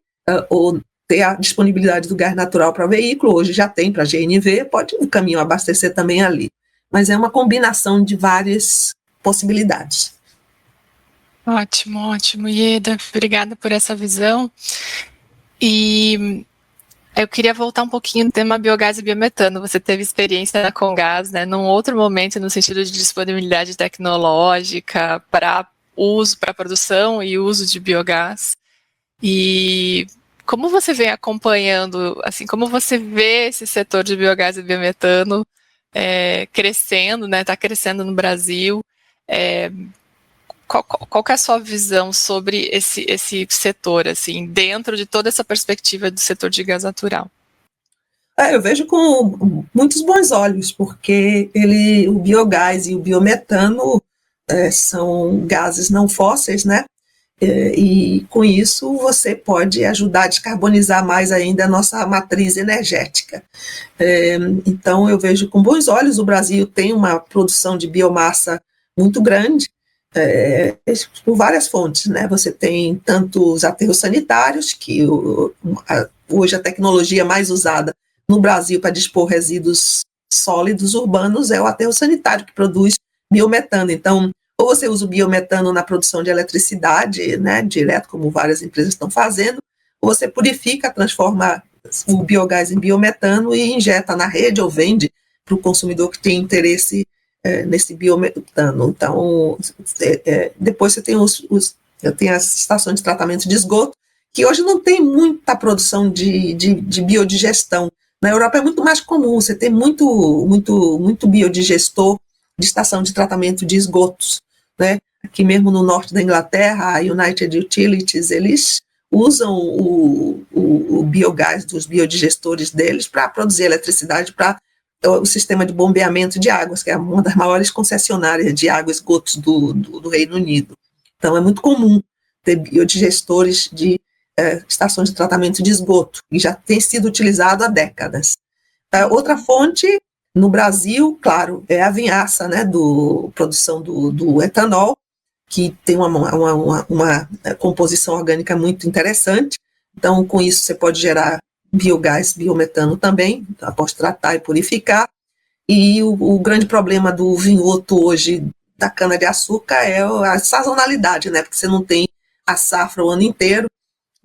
ou ter a disponibilidade do gás natural para veículo, hoje já tem para GNV, pode o caminhão abastecer também ali. Mas é uma combinação de várias possibilidades. Ótimo, ótimo. Ieda, obrigada por essa visão. E eu queria voltar um pouquinho no tema biogás e biometano. Você teve experiência na Comgás, né, num outro momento, no sentido de disponibilidade tecnológica para uso, para produção e uso de biogás. E como você vem acompanhando, assim, como você vê esse setor de biogás e biometano crescendo, né, está crescendo no Brasil? Qual que é a sua visão sobre esse setor, assim, dentro de toda essa perspectiva do setor de gás natural? Eu vejo com muitos bons olhos, porque o biogás e o biometano são gases não fósseis, né? E com isso você pode ajudar a descarbonizar mais ainda a nossa matriz energética. Então eu vejo com bons olhos. O Brasil tem uma produção de biomassa muito grande, por várias fontes, né? Você tem tanto os aterros sanitários, que hoje a tecnologia mais usada no Brasil para dispor resíduos sólidos urbanos é o aterro sanitário, que produz biometano. Então, ou você usa o biometano na produção de eletricidade, né, direto, como várias empresas estão fazendo, ou você purifica, transforma o biogás em biometano e injeta na rede ou vende para o consumidor que tem interesse nesse biometano. Então, depois você tem tem as estações de tratamento de esgoto, que hoje não tem muita produção de biodigestão. Na Europa é muito mais comum, você tem muito biodigestor de estação de tratamento de esgotos, né? Aqui mesmo no norte da Inglaterra, a United Utilities, eles usam o biogás dos biodigestores deles para produzir eletricidade para o sistema de bombeamento de águas, que é uma das maiores concessionárias de água e esgotos do Reino Unido. Então, é muito comum ter biodigestores de estações de tratamento de esgoto, e já tem sido utilizado há décadas. Outra fonte, no Brasil, claro, é a vinhaça, né, produção do etanol, que tem uma composição orgânica muito interessante. Então, com isso, você pode gerar biogás, biometano também, após tratar e purificar. E o grande problema do vinhoto hoje, da cana-de-açúcar, é a sazonalidade, né, porque você não tem a safra o ano inteiro.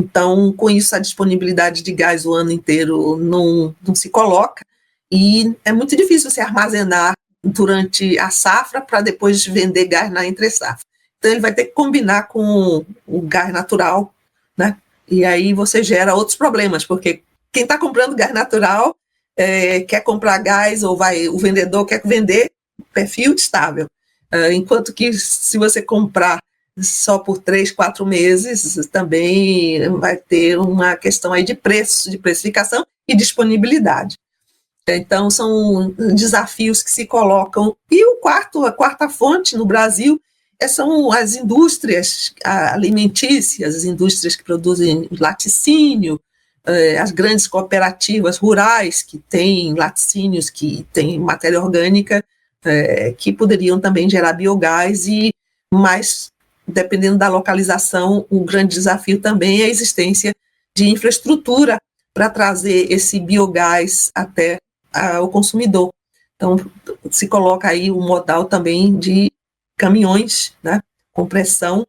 Então, com isso, a disponibilidade de gás o ano inteiro não se coloca, e é muito difícil você armazenar durante a safra para depois vender gás na entre-safra. Então, ele vai ter que combinar com o gás natural, né? E aí você gera outros problemas, porque quem está comprando gás natural quer comprar gás, ou o vendedor quer vender perfil estável. Enquanto que, se você comprar só por 3, 4 meses, também vai ter uma questão aí de preço, de precificação e disponibilidade. Então, são desafios que se colocam. E a quarta fonte no Brasil são as indústrias alimentícias, as indústrias que produzem laticínio, as grandes cooperativas rurais que têm laticínios, que têm matéria orgânica, que poderiam também gerar biogás, mas, dependendo da localização, o grande desafio também é a existência de infraestrutura para trazer esse biogás até o consumidor. Então, se coloca aí o modal também de caminhões, né, com pressão,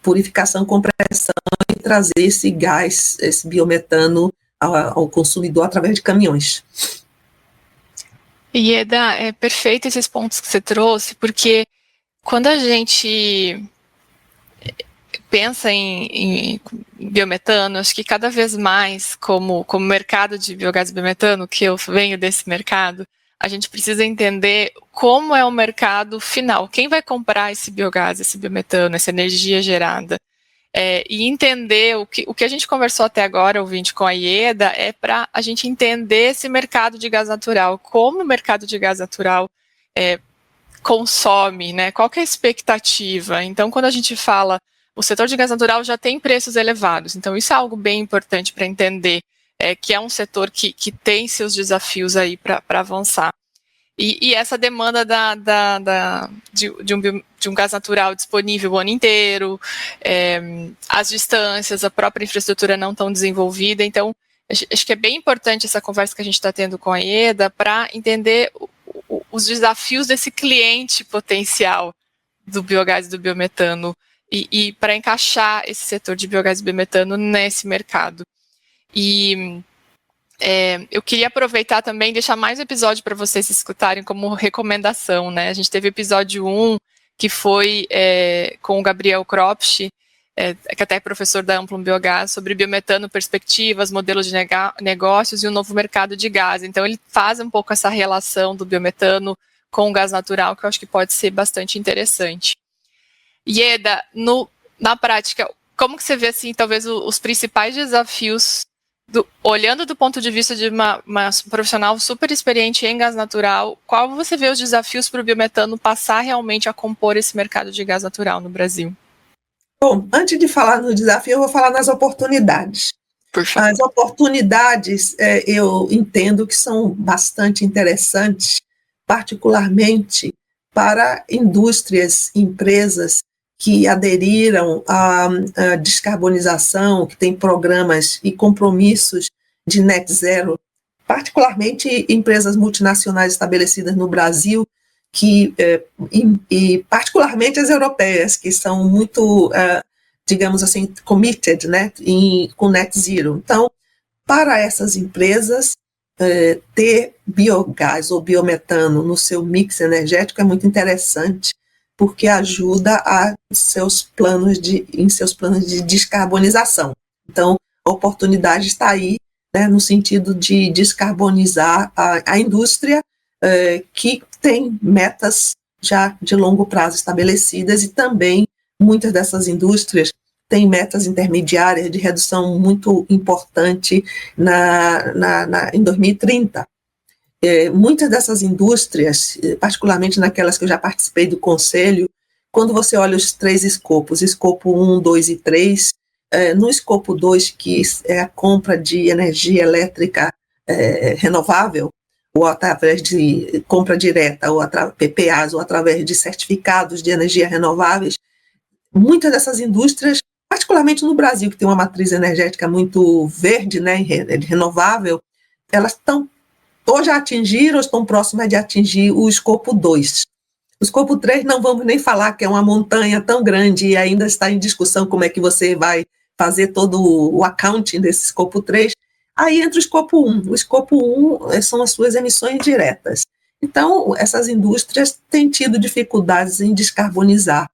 purificação com pressão, e trazer esse gás, esse biometano ao consumidor através de caminhões. Ieda, é perfeito esses pontos que você trouxe, porque quando a gente pensa em biometano, acho que cada vez mais, como mercado de biogás e biometano, que eu venho desse mercado, a gente precisa entender como é o mercado final, quem vai comprar esse biogás, esse biometano, essa energia gerada, e entender o que a gente conversou até agora, ouvinte, com a Ieda, é para a gente entender esse mercado de gás natural, como o mercado de gás natural consome, né? Qual que é a expectativa? Então, quando a gente fala, o setor de gás natural já tem preços elevados, então isso é algo bem importante para entender, que é um setor que tem seus desafios aí para avançar. E essa demanda de um gás natural disponível o ano inteiro, as distâncias, a própria infraestrutura não tão desenvolvida. Então, acho que é bem importante essa conversa que a gente está tendo com a Ieda para entender os desafios desse cliente potencial do biogás e do biometano e para encaixar esse setor de biogás e biometano nesse mercado. E eu queria aproveitar também e deixar mais um episódio para vocês escutarem como recomendação, né? A gente teve o episódio 1, que foi com o Gabriel Kropsch, que até é professor da Amplum Biogás, sobre biometano, perspectivas, modelos de negócios e o novo mercado de gás. Então, ele faz um pouco essa relação do biometano com o gás natural, que eu acho que pode ser bastante interessante. Ieda, na prática, como que você vê, assim, talvez os principais desafios, olhando do ponto de vista de uma profissional super experiente em gás natural, qual você vê os desafios para o biometano passar realmente a compor esse mercado de gás natural no Brasil? Bom, antes de falar no desafio, eu vou falar nas oportunidades. Por favor. As oportunidades, eu entendo que são bastante interessantes, particularmente para indústrias, empresas que aderiram à descarbonização, que têm programas e compromissos de net zero, particularmente empresas multinacionais estabelecidas no Brasil, e particularmente as europeias, que são muito, digamos assim, committed, né, com net zero. Então, para essas empresas, ter biogás ou biometano no seu mix energético é muito interessante, porque ajuda em seus planos de descarbonização. Então, a oportunidade está aí, né, no sentido de descarbonizar a indústria, que tem metas já de longo prazo estabelecidas, e também muitas dessas indústrias têm metas intermediárias de redução muito importante em 2030. Muitas dessas indústrias, particularmente naquelas que eu já participei do conselho, quando você olha os 3 escopos, escopo 1, 2 e 3, no escopo 2, que é a compra de energia elétrica renovável, ou através de compra direta, ou PPAs, ou através de certificados de energia renováveis, muitas dessas indústrias, particularmente no Brasil, que tem uma matriz energética muito verde, né, renovável, elas estão ou já atingiram ou estão próximas de atingir o escopo 2. O escopo 3 não vamos nem falar, que é uma montanha tão grande e ainda está em discussão como é que você vai fazer todo o accounting desse escopo 3. Aí entra o escopo 1. O escopo 1 são as suas emissões diretas. Então, essas indústrias têm tido dificuldades em descarbonizar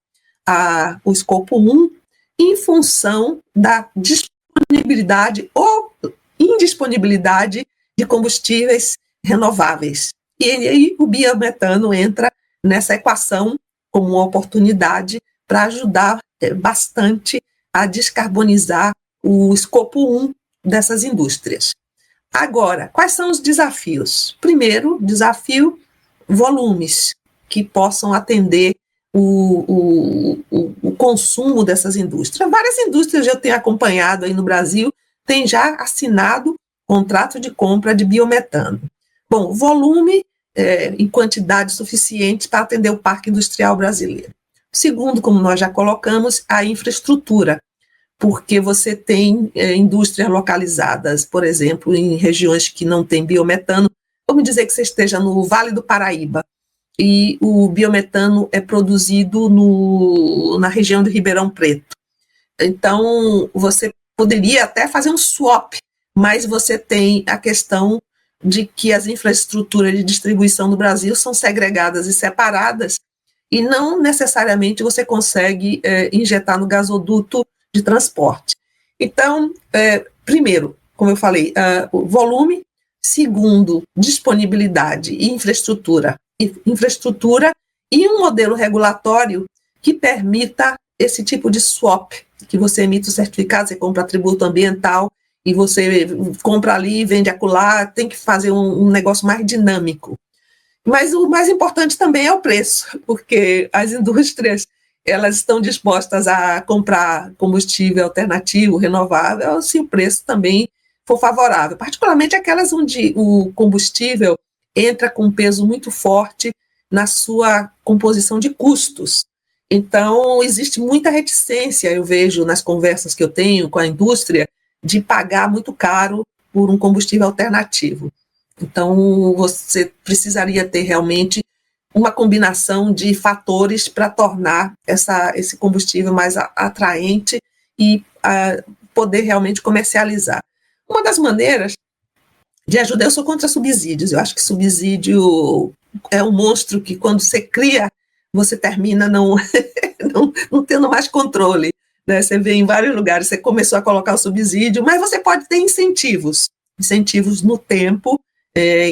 o escopo 1 em função da disponibilidade ou indisponibilidade de combustíveis renováveis. E aí o biometano entra nessa equação como uma oportunidade para ajudar bastante a descarbonizar o escopo 1 dessas indústrias. Agora, quais são os desafios? Primeiro, desafio, volumes que possam atender o consumo dessas indústrias. Várias indústrias eu tenho acompanhado aí no Brasil, têm já assinado contrato de compra de biometano. Bom, volume em quantidade suficiente para atender o parque industrial brasileiro. Segundo, como nós já colocamos, a infraestrutura, porque você tem indústrias localizadas, por exemplo, em regiões que não tem biometano. Vamos dizer que você esteja no Vale do Paraíba e o biometano é produzido na região de Ribeirão Preto. Então, você poderia até fazer um swap, mas você tem a questão de que as infraestruturas de distribuição do Brasil são segregadas e separadas, e não necessariamente você consegue injetar no gasoduto de transporte. Então, primeiro, como eu falei, o volume. Segundo, disponibilidade e infraestrutura e um modelo regulatório que permita esse tipo de swap, que você emite o certificado, você compra tributo ambiental e você compra ali, vende acolá, tem que fazer um negócio mais dinâmico. Mas o mais importante também é o preço, porque as indústrias, elas estão dispostas a comprar combustível alternativo, renovável, se o preço também for favorável, particularmente aquelas onde o combustível entra com um peso muito forte na sua composição de custos. Então, existe muita reticência, eu vejo nas conversas que eu tenho com a indústria, de pagar muito caro por um combustível alternativo. Então, você precisaria ter realmente uma combinação de fatores para tornar esse combustível mais atraente e poder realmente comercializar. Uma das maneiras de ajudar, eu sou contra subsídios, eu acho que subsídio é um monstro que quando você cria, você termina não tendo mais controle, né? Você vê em vários lugares, você começou a colocar o subsídio, mas você pode ter incentivos no tempo,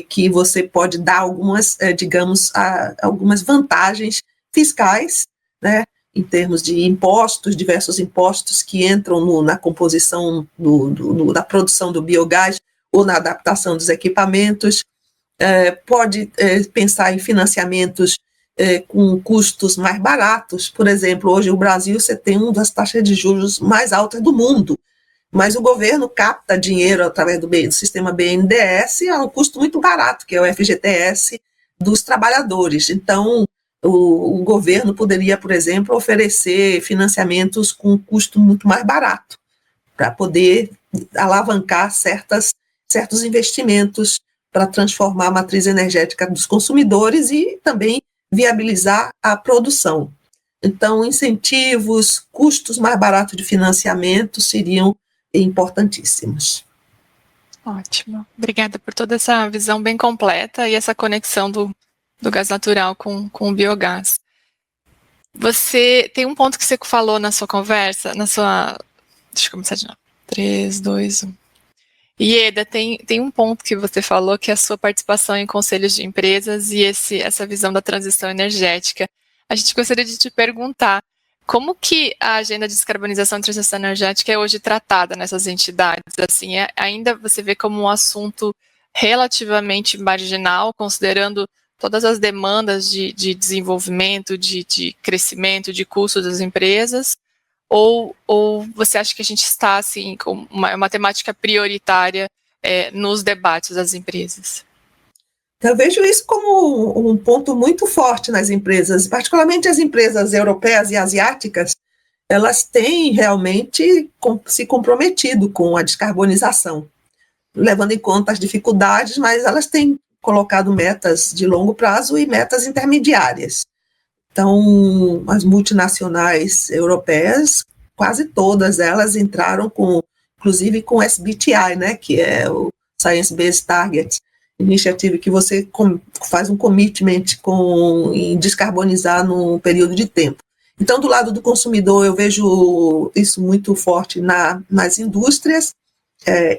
que você pode dar algumas, digamos, algumas vantagens fiscais, né, em termos de impostos, diversos impostos que entram na composição da produção do biogás ou na adaptação dos equipamentos. Pode pensar em financiamentos com custos mais baratos. Por exemplo, hoje o Brasil você tem uma das taxas de juros mais altas do mundo, mas o governo capta dinheiro através do sistema BNDES a um custo muito barato, que é o FGTS dos trabalhadores. Então, o governo poderia, por exemplo, oferecer financiamentos com um custo muito mais barato, para poder alavancar certos investimentos para transformar a matriz energética dos consumidores e também viabilizar a produção. Então, incentivos, custos mais baratos de financiamento seriam importantíssimos. Ótimo. Obrigada por toda essa visão bem completa e essa conexão do gás natural com o biogás. Você tem um ponto que você falou na sua conversa, deixa eu começar de novo. 3, 2, 1. Ieda, tem um ponto que você falou, que é a sua participação em conselhos de empresas e essa visão da transição energética. A gente gostaria de te perguntar, como que a agenda de descarbonização e transição energética é hoje tratada nessas entidades? Assim, ainda você vê como um assunto relativamente marginal, considerando todas as demandas de desenvolvimento, de crescimento, de custos das empresas? Ou você acha que a gente está assim, com uma temática prioritária nos debates das empresas? Eu vejo isso como um ponto muito forte nas empresas, particularmente as empresas europeias e asiáticas. Elas têm realmente se comprometido com a descarbonização, levando em conta as dificuldades, mas elas têm colocado metas de longo prazo e metas intermediárias. Então, as multinacionais europeias, quase todas elas entraram inclusive com o SBTI, né, que é o Science Based Targets Initiative, que você faz um commitment em descarbonizar num período de tempo. Então, do lado do consumidor, eu vejo isso muito forte nas indústrias,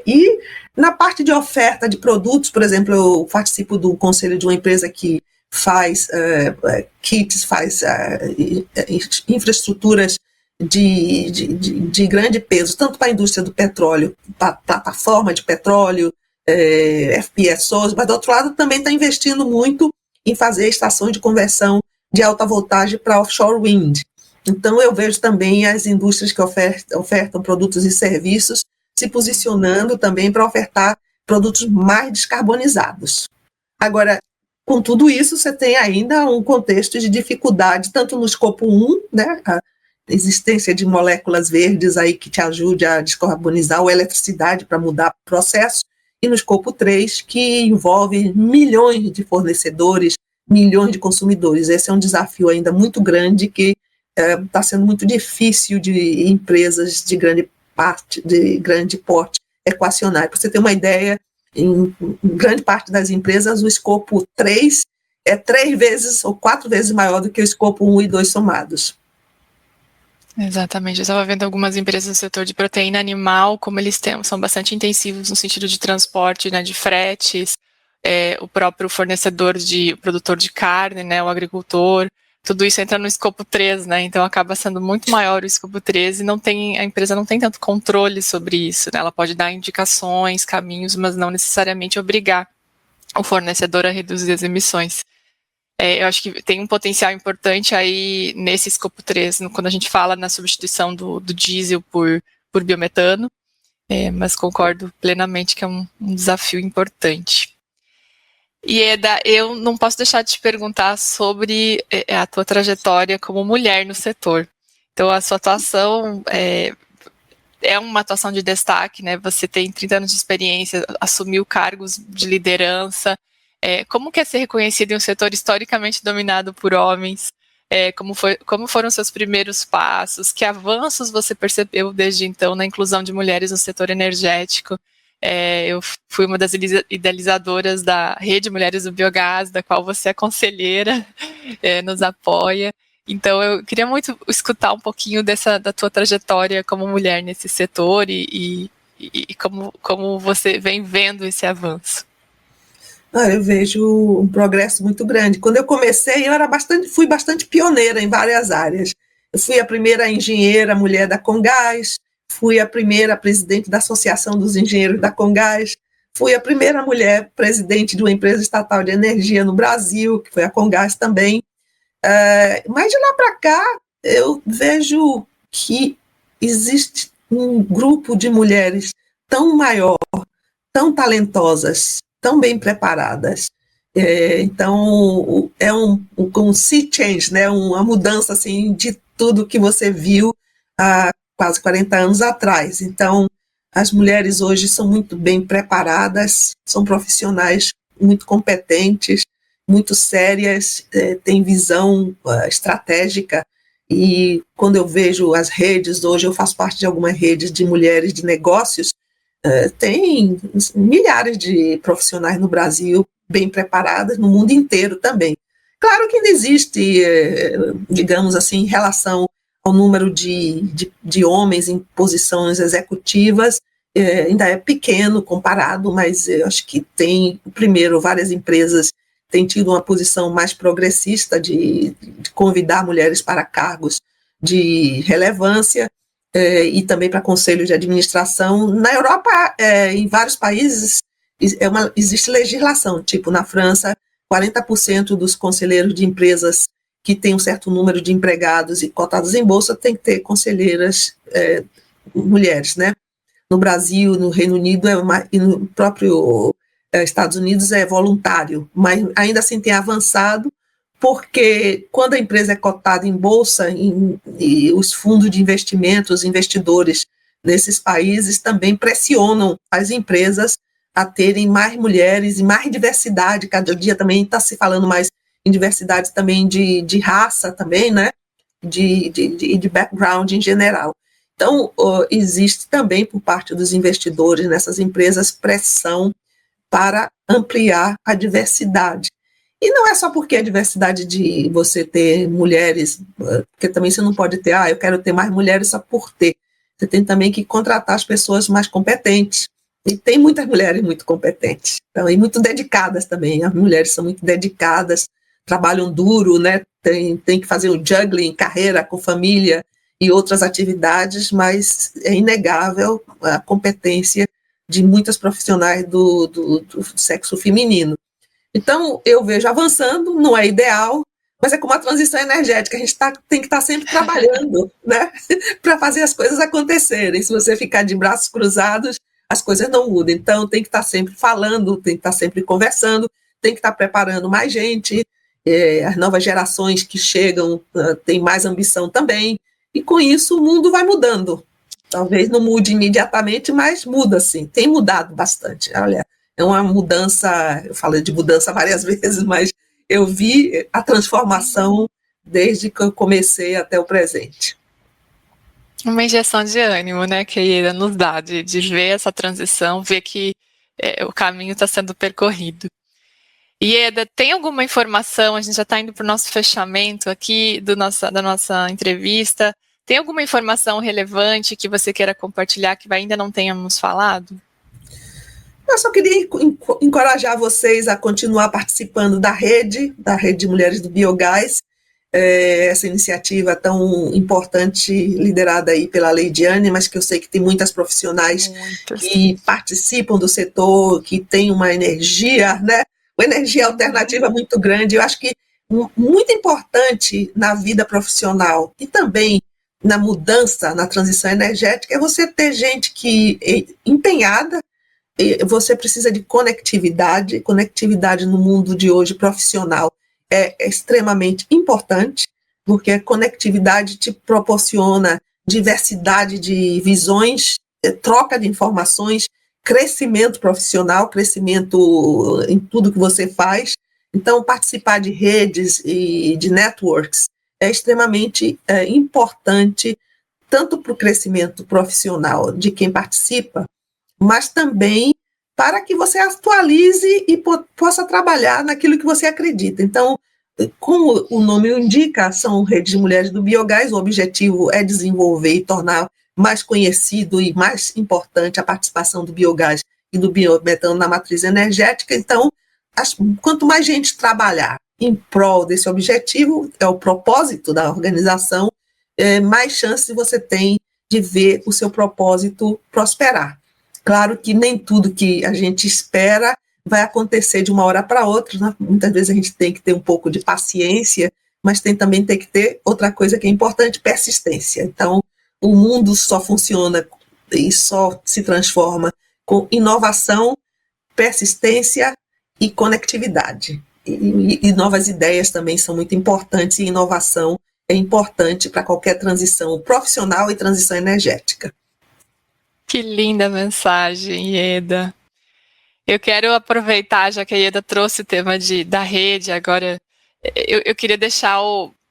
e na parte de oferta de produtos. Por exemplo, eu participo do conselho de uma empresa que faz kits, faz infraestruturas de grande peso, tanto para a indústria do petróleo, para plataforma de petróleo, FPSOs, mas do outro lado também está investindo muito em fazer estações de conversão de alta voltagem para offshore wind. Então eu vejo também as indústrias que ofertam produtos e serviços se posicionando também para ofertar produtos mais descarbonizados. Agora, com tudo isso, você tem ainda um contexto de dificuldade, tanto no escopo 1, né, a existência de moléculas verdes aí que te ajude a descarbonizar, ou eletricidade para mudar o processo, e no escopo 3, que envolve milhões de fornecedores, milhões de consumidores. Esse é um desafio ainda muito grande que está sendo muito difícil de empresas de grande porte equacionar. Para você ter uma ideia, em grande parte das empresas, o escopo 3 é 3 vezes ou 4 vezes maior do que o escopo 1 e 2 somados. Exatamente, eu estava vendo algumas empresas do setor de proteína animal, como eles são bastante intensivos no sentido de transporte, né, de fretes, o próprio fornecedor o produtor de carne, né, o agricultor, tudo isso entra no escopo 3, né, então acaba sendo muito maior o escopo 3 e a empresa não tem tanto controle sobre isso, né, ela pode dar indicações, caminhos, mas não necessariamente obrigar o fornecedor a reduzir as emissões. Eu acho que tem um potencial importante aí nesse escopo 3, quando a gente fala na substituição do diesel por biometano, mas concordo plenamente que é um desafio importante. Ieda, eu não posso deixar de te perguntar sobre a tua trajetória como mulher no setor. Então, a sua atuação é uma atuação de destaque, né? Você tem 30 anos de experiência, assumiu cargos de liderança. Como que é ser reconhecido em um setor historicamente dominado por homens? Como foram seus primeiros passos? Que avanços você percebeu desde então na inclusão de mulheres no setor energético? Eu fui uma das idealizadoras da Rede Mulheres do Biogás, da qual você é conselheira, nos apoia. Então, eu queria muito escutar um pouquinho da tua trajetória como mulher nesse setor e como você vem vendo esse avanço. Eu vejo um progresso muito grande. Quando eu comecei, fui bastante pioneira em várias áreas. Eu fui a primeira engenheira mulher da Comgás, fui a primeira presidente da Associação dos Engenheiros da Comgás, fui a primeira mulher presidente de uma empresa estatal de energia no Brasil, que foi a Comgás também. Mas de lá para cá, eu vejo que existe um grupo de mulheres tão maior, tão talentosas, tão bem preparadas. Então, é um sea change, né? Uma mudança assim, de tudo que você viu há quase 40 anos atrás. Então, as mulheres hoje são muito bem preparadas, são profissionais muito competentes, muito sérias, têm visão estratégica. E quando eu vejo as redes, hoje eu faço parte de algumas redes de mulheres de negócios, tem milhares de profissionais no Brasil bem preparadas, no mundo inteiro também. Claro que ainda existe, digamos assim, em relação ao número de homens em posições executivas, ainda é pequeno comparado, mas eu acho que primeiro, várias empresas têm tido uma posição mais progressista de convidar mulheres para cargos de relevância, e também para conselhos de administração. Na Europa, em vários países, existe legislação, tipo na França, 40% dos conselheiros de empresas que têm um certo número de empregados e cotados em bolsa tem que ter conselheiras mulheres, né? No Brasil, no Reino Unido e no próprio Estados Unidos é voluntário, mas ainda assim tem avançado, porque quando a empresa é cotada em bolsa, e os fundos de investimento, os investidores nesses países também pressionam as empresas a terem mais mulheres e mais diversidade. Cada dia também está se falando mais em diversidade também de raça também, né? De background em geral. Então, existe também por parte dos investidores nessas empresas pressão para ampliar a diversidade. E não é só porque a diversidade de você ter mulheres, porque também você não pode ter, eu quero ter mais mulheres só por ter. Você tem também que contratar as pessoas mais competentes. E tem muitas mulheres muito competentes, então, e muito dedicadas também. As mulheres são muito dedicadas, trabalham duro, né? Tem que fazer um juggling, carreira com família e outras atividades, mas é inegável a competência de muitas profissionais do sexo feminino. Então, eu vejo avançando, não é ideal, mas é como a transição energética, a gente tem que estar sempre trabalhando, né, para fazer as coisas acontecerem. Se você ficar de braços cruzados, as coisas não mudam. Então, tem que estar sempre falando, tem que estar sempre conversando, tem que estar preparando mais gente, as novas gerações que chegam têm mais ambição também, e com isso o mundo vai mudando. Talvez não mude imediatamente, mas muda sim, tem mudado bastante. Olha, é uma mudança, eu falei de mudança várias vezes, mas eu vi a transformação desde que eu comecei até o presente. Uma injeção de ânimo, né, que a Ieda nos dá, de ver essa transição, ver que o caminho está sendo percorrido. Ieda, tem alguma informação, a gente já está indo para o nosso fechamento aqui da nossa entrevista, tem alguma informação relevante que você queira compartilhar que ainda não tenhamos falado? Eu só queria encorajar vocês a continuar participando da rede de Mulheres do Biogás, essa iniciativa tão importante, liderada aí pela Leidiane, mas que eu sei que tem muitas profissionais que participam do setor, que tem uma energia, né? Uma energia alternativa muito grande. Eu acho que muito importante na vida profissional e também na mudança, na transição energética, é você ter gente que é empenhada, você precisa de conectividade. Conectividade no mundo de hoje profissional é extremamente importante, porque a conectividade te proporciona diversidade de visões, troca de informações, crescimento profissional, crescimento em tudo que você faz. Então, participar de redes e de networks é extremamente importante, tanto para o crescimento profissional de quem participa, mas também para que você atualize e possa trabalhar naquilo que você acredita. Então, como o nome indica, são redes de mulheres do biogás, o objetivo é desenvolver e tornar mais conhecido e mais importante a participação do biogás e do biometano na matriz energética. Então, quanto mais gente trabalhar em prol desse objetivo, é o propósito da organização, mais chance você tem de ver o seu propósito prosperar. Claro que nem tudo que a gente espera vai acontecer de uma hora para outra, né? Muitas vezes a gente tem que ter um pouco de paciência, mas também tem que ter outra coisa que é importante, persistência. Então, o mundo só funciona e só se transforma com inovação, persistência e conectividade. E novas ideias também são muito importantes, e inovação é importante para qualquer transição profissional e transição energética. Que linda mensagem, Ieda. Eu quero aproveitar, já que a Ieda trouxe o tema da rede, agora eu queria deixar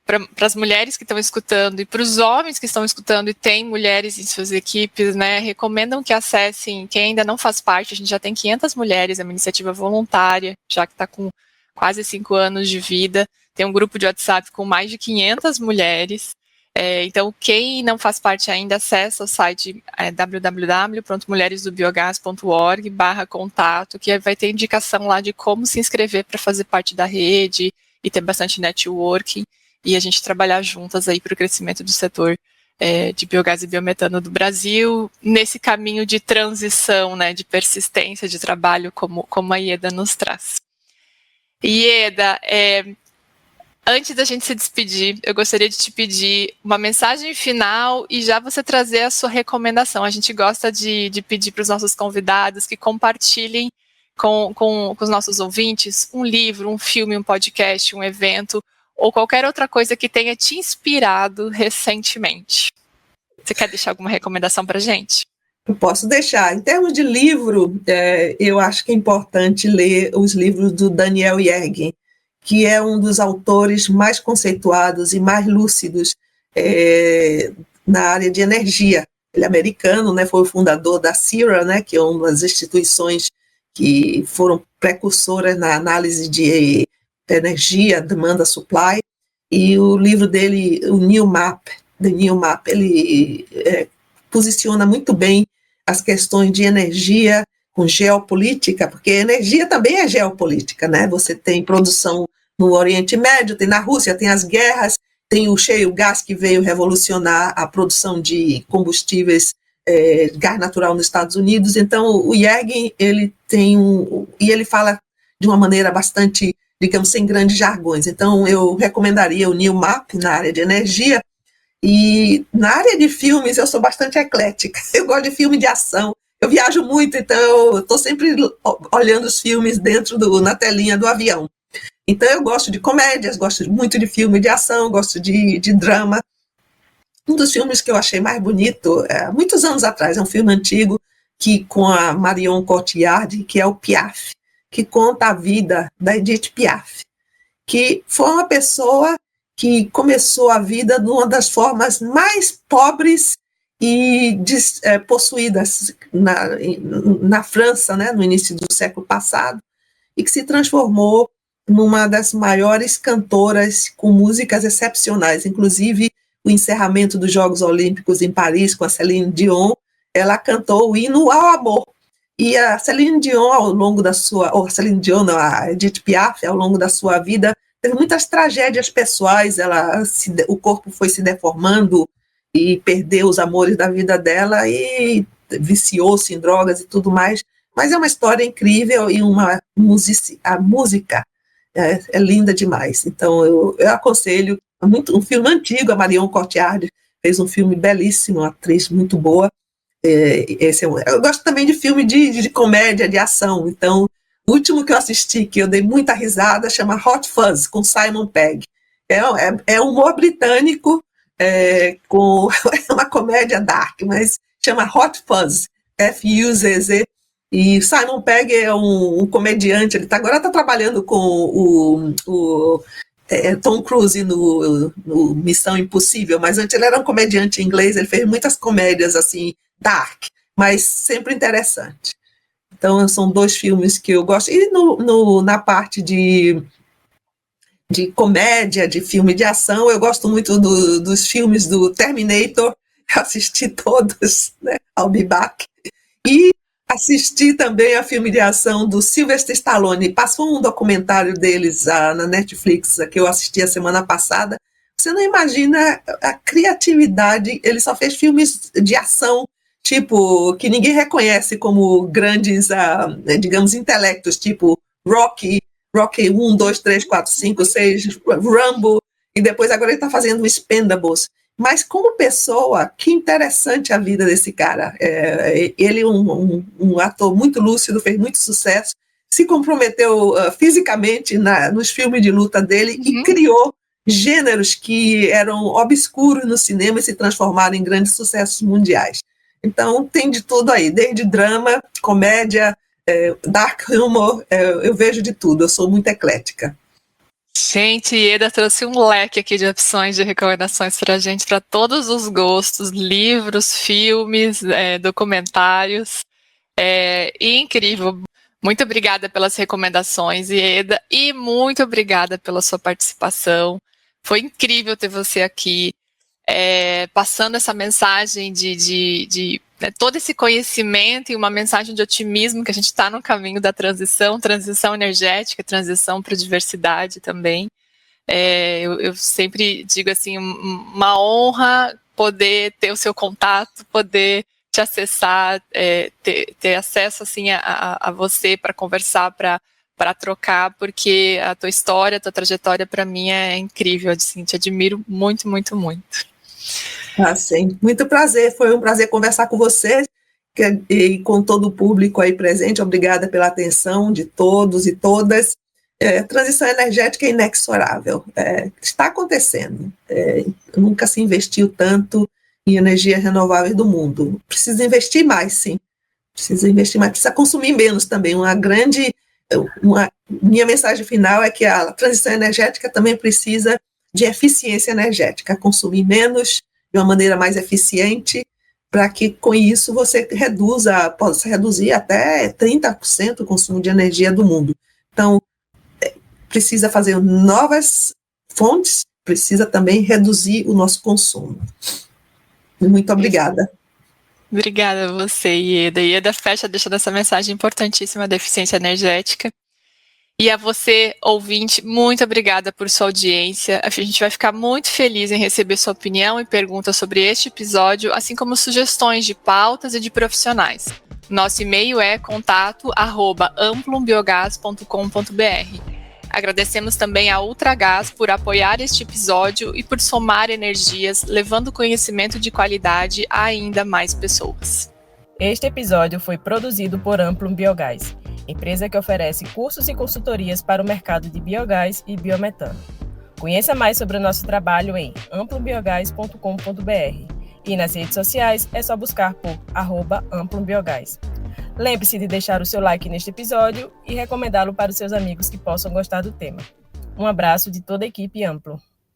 para as mulheres que estão escutando e para os homens que estão escutando e tem mulheres em suas equipes, né, recomendam que acessem, quem ainda não faz parte, a gente já tem 500 mulheres, é uma iniciativa voluntária, já que está com quase 5 anos de vida, tem um grupo de WhatsApp com mais de 500 mulheres, então quem não faz parte ainda, acessa o site www.mulheresdobiogás.org/contato, que vai ter indicação lá de como se inscrever para fazer parte da rede e ter bastante networking, e a gente trabalhar juntas aí para o crescimento do setor de biogás e biometano do Brasil, nesse caminho de transição, né, de persistência de trabalho, como a Ieda nos traz. Ieda, antes da gente se despedir, eu gostaria de te pedir uma mensagem final e já você trazer a sua recomendação. A gente gosta de pedir para os nossos convidados que compartilhem com os nossos ouvintes um livro, um filme, um podcast, um evento ou qualquer outra coisa que tenha te inspirado recentemente. Você quer deixar alguma recomendação para a gente? Eu posso deixar. Em termos de livro, eu acho que é importante ler os livros do Daniel Yergin, que é um dos autores mais conceituados e mais lúcidos na área de energia. Ele é americano, né, foi o fundador da CERA, né, que é uma das instituições que foram precursoras na análise de energia, demanda, supply, e o livro dele, o New Map, The New Map, ele posiciona muito bem as questões de energia com geopolítica, porque energia também é geopolítica, né? Você tem produção no Oriente Médio, tem na Rússia, tem as guerras, tem o shale gas que veio revolucionar a produção de combustíveis, gás natural nos Estados Unidos. Então, o Yergin, ele e ele fala de uma maneira bastante, digamos, sem grandes jargões. Então, eu recomendaria o New Map na área de energia. E na área de filmes, eu sou bastante eclética. Eu gosto de filme de ação. Eu viajo muito, então eu estou sempre olhando os filmes na telinha do avião. Então, eu gosto de comédias, gosto muito de filme de ação, gosto de drama. Um dos filmes que eu achei mais bonito, muitos anos atrás, é um filme antigo, com a Marion Cotillard, que é o Piaf, que conta a vida da Edith Piaf, que foi uma pessoa que começou a vida de uma das formas mais pobres e possuídas na França, né, no início do século passado, e que se transformou numa das maiores cantoras com músicas excepcionais. Inclusive, o encerramento dos Jogos Olímpicos em Paris com a Céline Dion, ela cantou o hino ao amor. E a Céline Dion, a Edith Piaf, ao longo da sua vida, teve muitas tragédias pessoais, o corpo foi se deformando e perdeu os amores da vida dela e viciou-se em drogas e tudo mais, mas é uma história incrível e a música é linda demais. Então eu aconselho, um filme antigo, a Marion Cotillard fez um filme belíssimo, uma atriz muito boa, Eu gosto também de filme de comédia, de ação. Então, o último que eu assisti, que eu dei muita risada, chama Hot Fuzz, com Simon Pegg. É humor britânico, com uma comédia dark, mas chama Hot Fuzz, F-U-Z-Z. E Simon Pegg é um comediante, ele agora está trabalhando com o Tom Cruise no Missão Impossível, mas antes ele era um comediante inglês, ele fez muitas comédias assim, dark, mas sempre interessante. Então são 2 filmes que eu gosto. E na parte de comédia, de filme de ação, eu gosto muito dos filmes do Terminator, assisti todos, né? I'll be back. E assisti também a filme de ação do Sylvester Stallone. Passou um documentário deles na Netflix, que eu assisti a semana passada. Você não imagina a criatividade. Ele só fez filmes de ação, tipo, que ninguém reconhece como grandes, digamos, intelectos, tipo Rocky 1, 2, 3, 4, 5, 6, Rambo, e depois agora ele está fazendo Expendables. Mas como pessoa, que interessante a vida desse cara. Ele é um ator muito lúcido, fez muito sucesso, se comprometeu fisicamente nos filmes de luta dele e criou gêneros que eram obscuros no cinema e se transformaram em grandes sucessos mundiais. Então tem de tudo aí, desde drama, comédia, dark humor, eu vejo de tudo, eu sou muito eclética. Gente, Ieda trouxe um leque aqui de opções de recomendações para a gente, para todos os gostos, livros, filmes, documentários. Incrível. Muito obrigada pelas recomendações, Ieda, e muito obrigada pela sua participação. Foi incrível ter você aqui, passando essa mensagem de todo esse conhecimento e uma mensagem de otimismo que a gente está no caminho da transição energética, transição para a diversidade também. Eu sempre digo assim, uma honra poder ter o seu contato, poder te acessar, ter acesso assim, a você para conversar, para trocar, porque a tua história, a tua trajetória para mim é incrível, assim, te admiro muito, muito, muito. Sim. Muito prazer, foi um prazer conversar com você e com todo o público aí presente. Obrigada pela atenção de todos e todas. Transição energética é inexorável, está acontecendo. Nunca se investiu tanto em energias renováveis do mundo. Precisa investir mais, sim. Precisa consumir menos também. Minha mensagem final é que a transição energética também precisa de eficiência energética, consumir menos, de uma maneira mais eficiente, para que com isso você possa reduzir até 30% o consumo de energia do mundo. Então, precisa fazer novas fontes, precisa também reduzir o nosso consumo. Muito obrigada. Obrigada a você, Ieda. Ieda fecha deixando essa mensagem importantíssima da eficiência energética. E a você, ouvinte, muito obrigada por sua audiência. A gente vai ficar muito feliz em receber sua opinião e perguntas sobre este episódio, assim como sugestões de pautas e de profissionais. Nosso e-mail é contato@amplumbiogas.com.br. Agradecemos também a Ultragaz por apoiar este episódio e por somar energias, levando conhecimento de qualidade a ainda mais pessoas. Este episódio foi produzido por Amplum Biogás, empresa que oferece cursos e consultorias para o mercado de biogás e biometano. Conheça mais sobre o nosso trabalho em amplumbiogas.com.br e nas redes sociais é só buscar por @amplumbiogas. Lembre-se de deixar o seu like neste episódio e recomendá-lo para os seus amigos que possam gostar do tema. Um abraço de toda a equipe Amplum.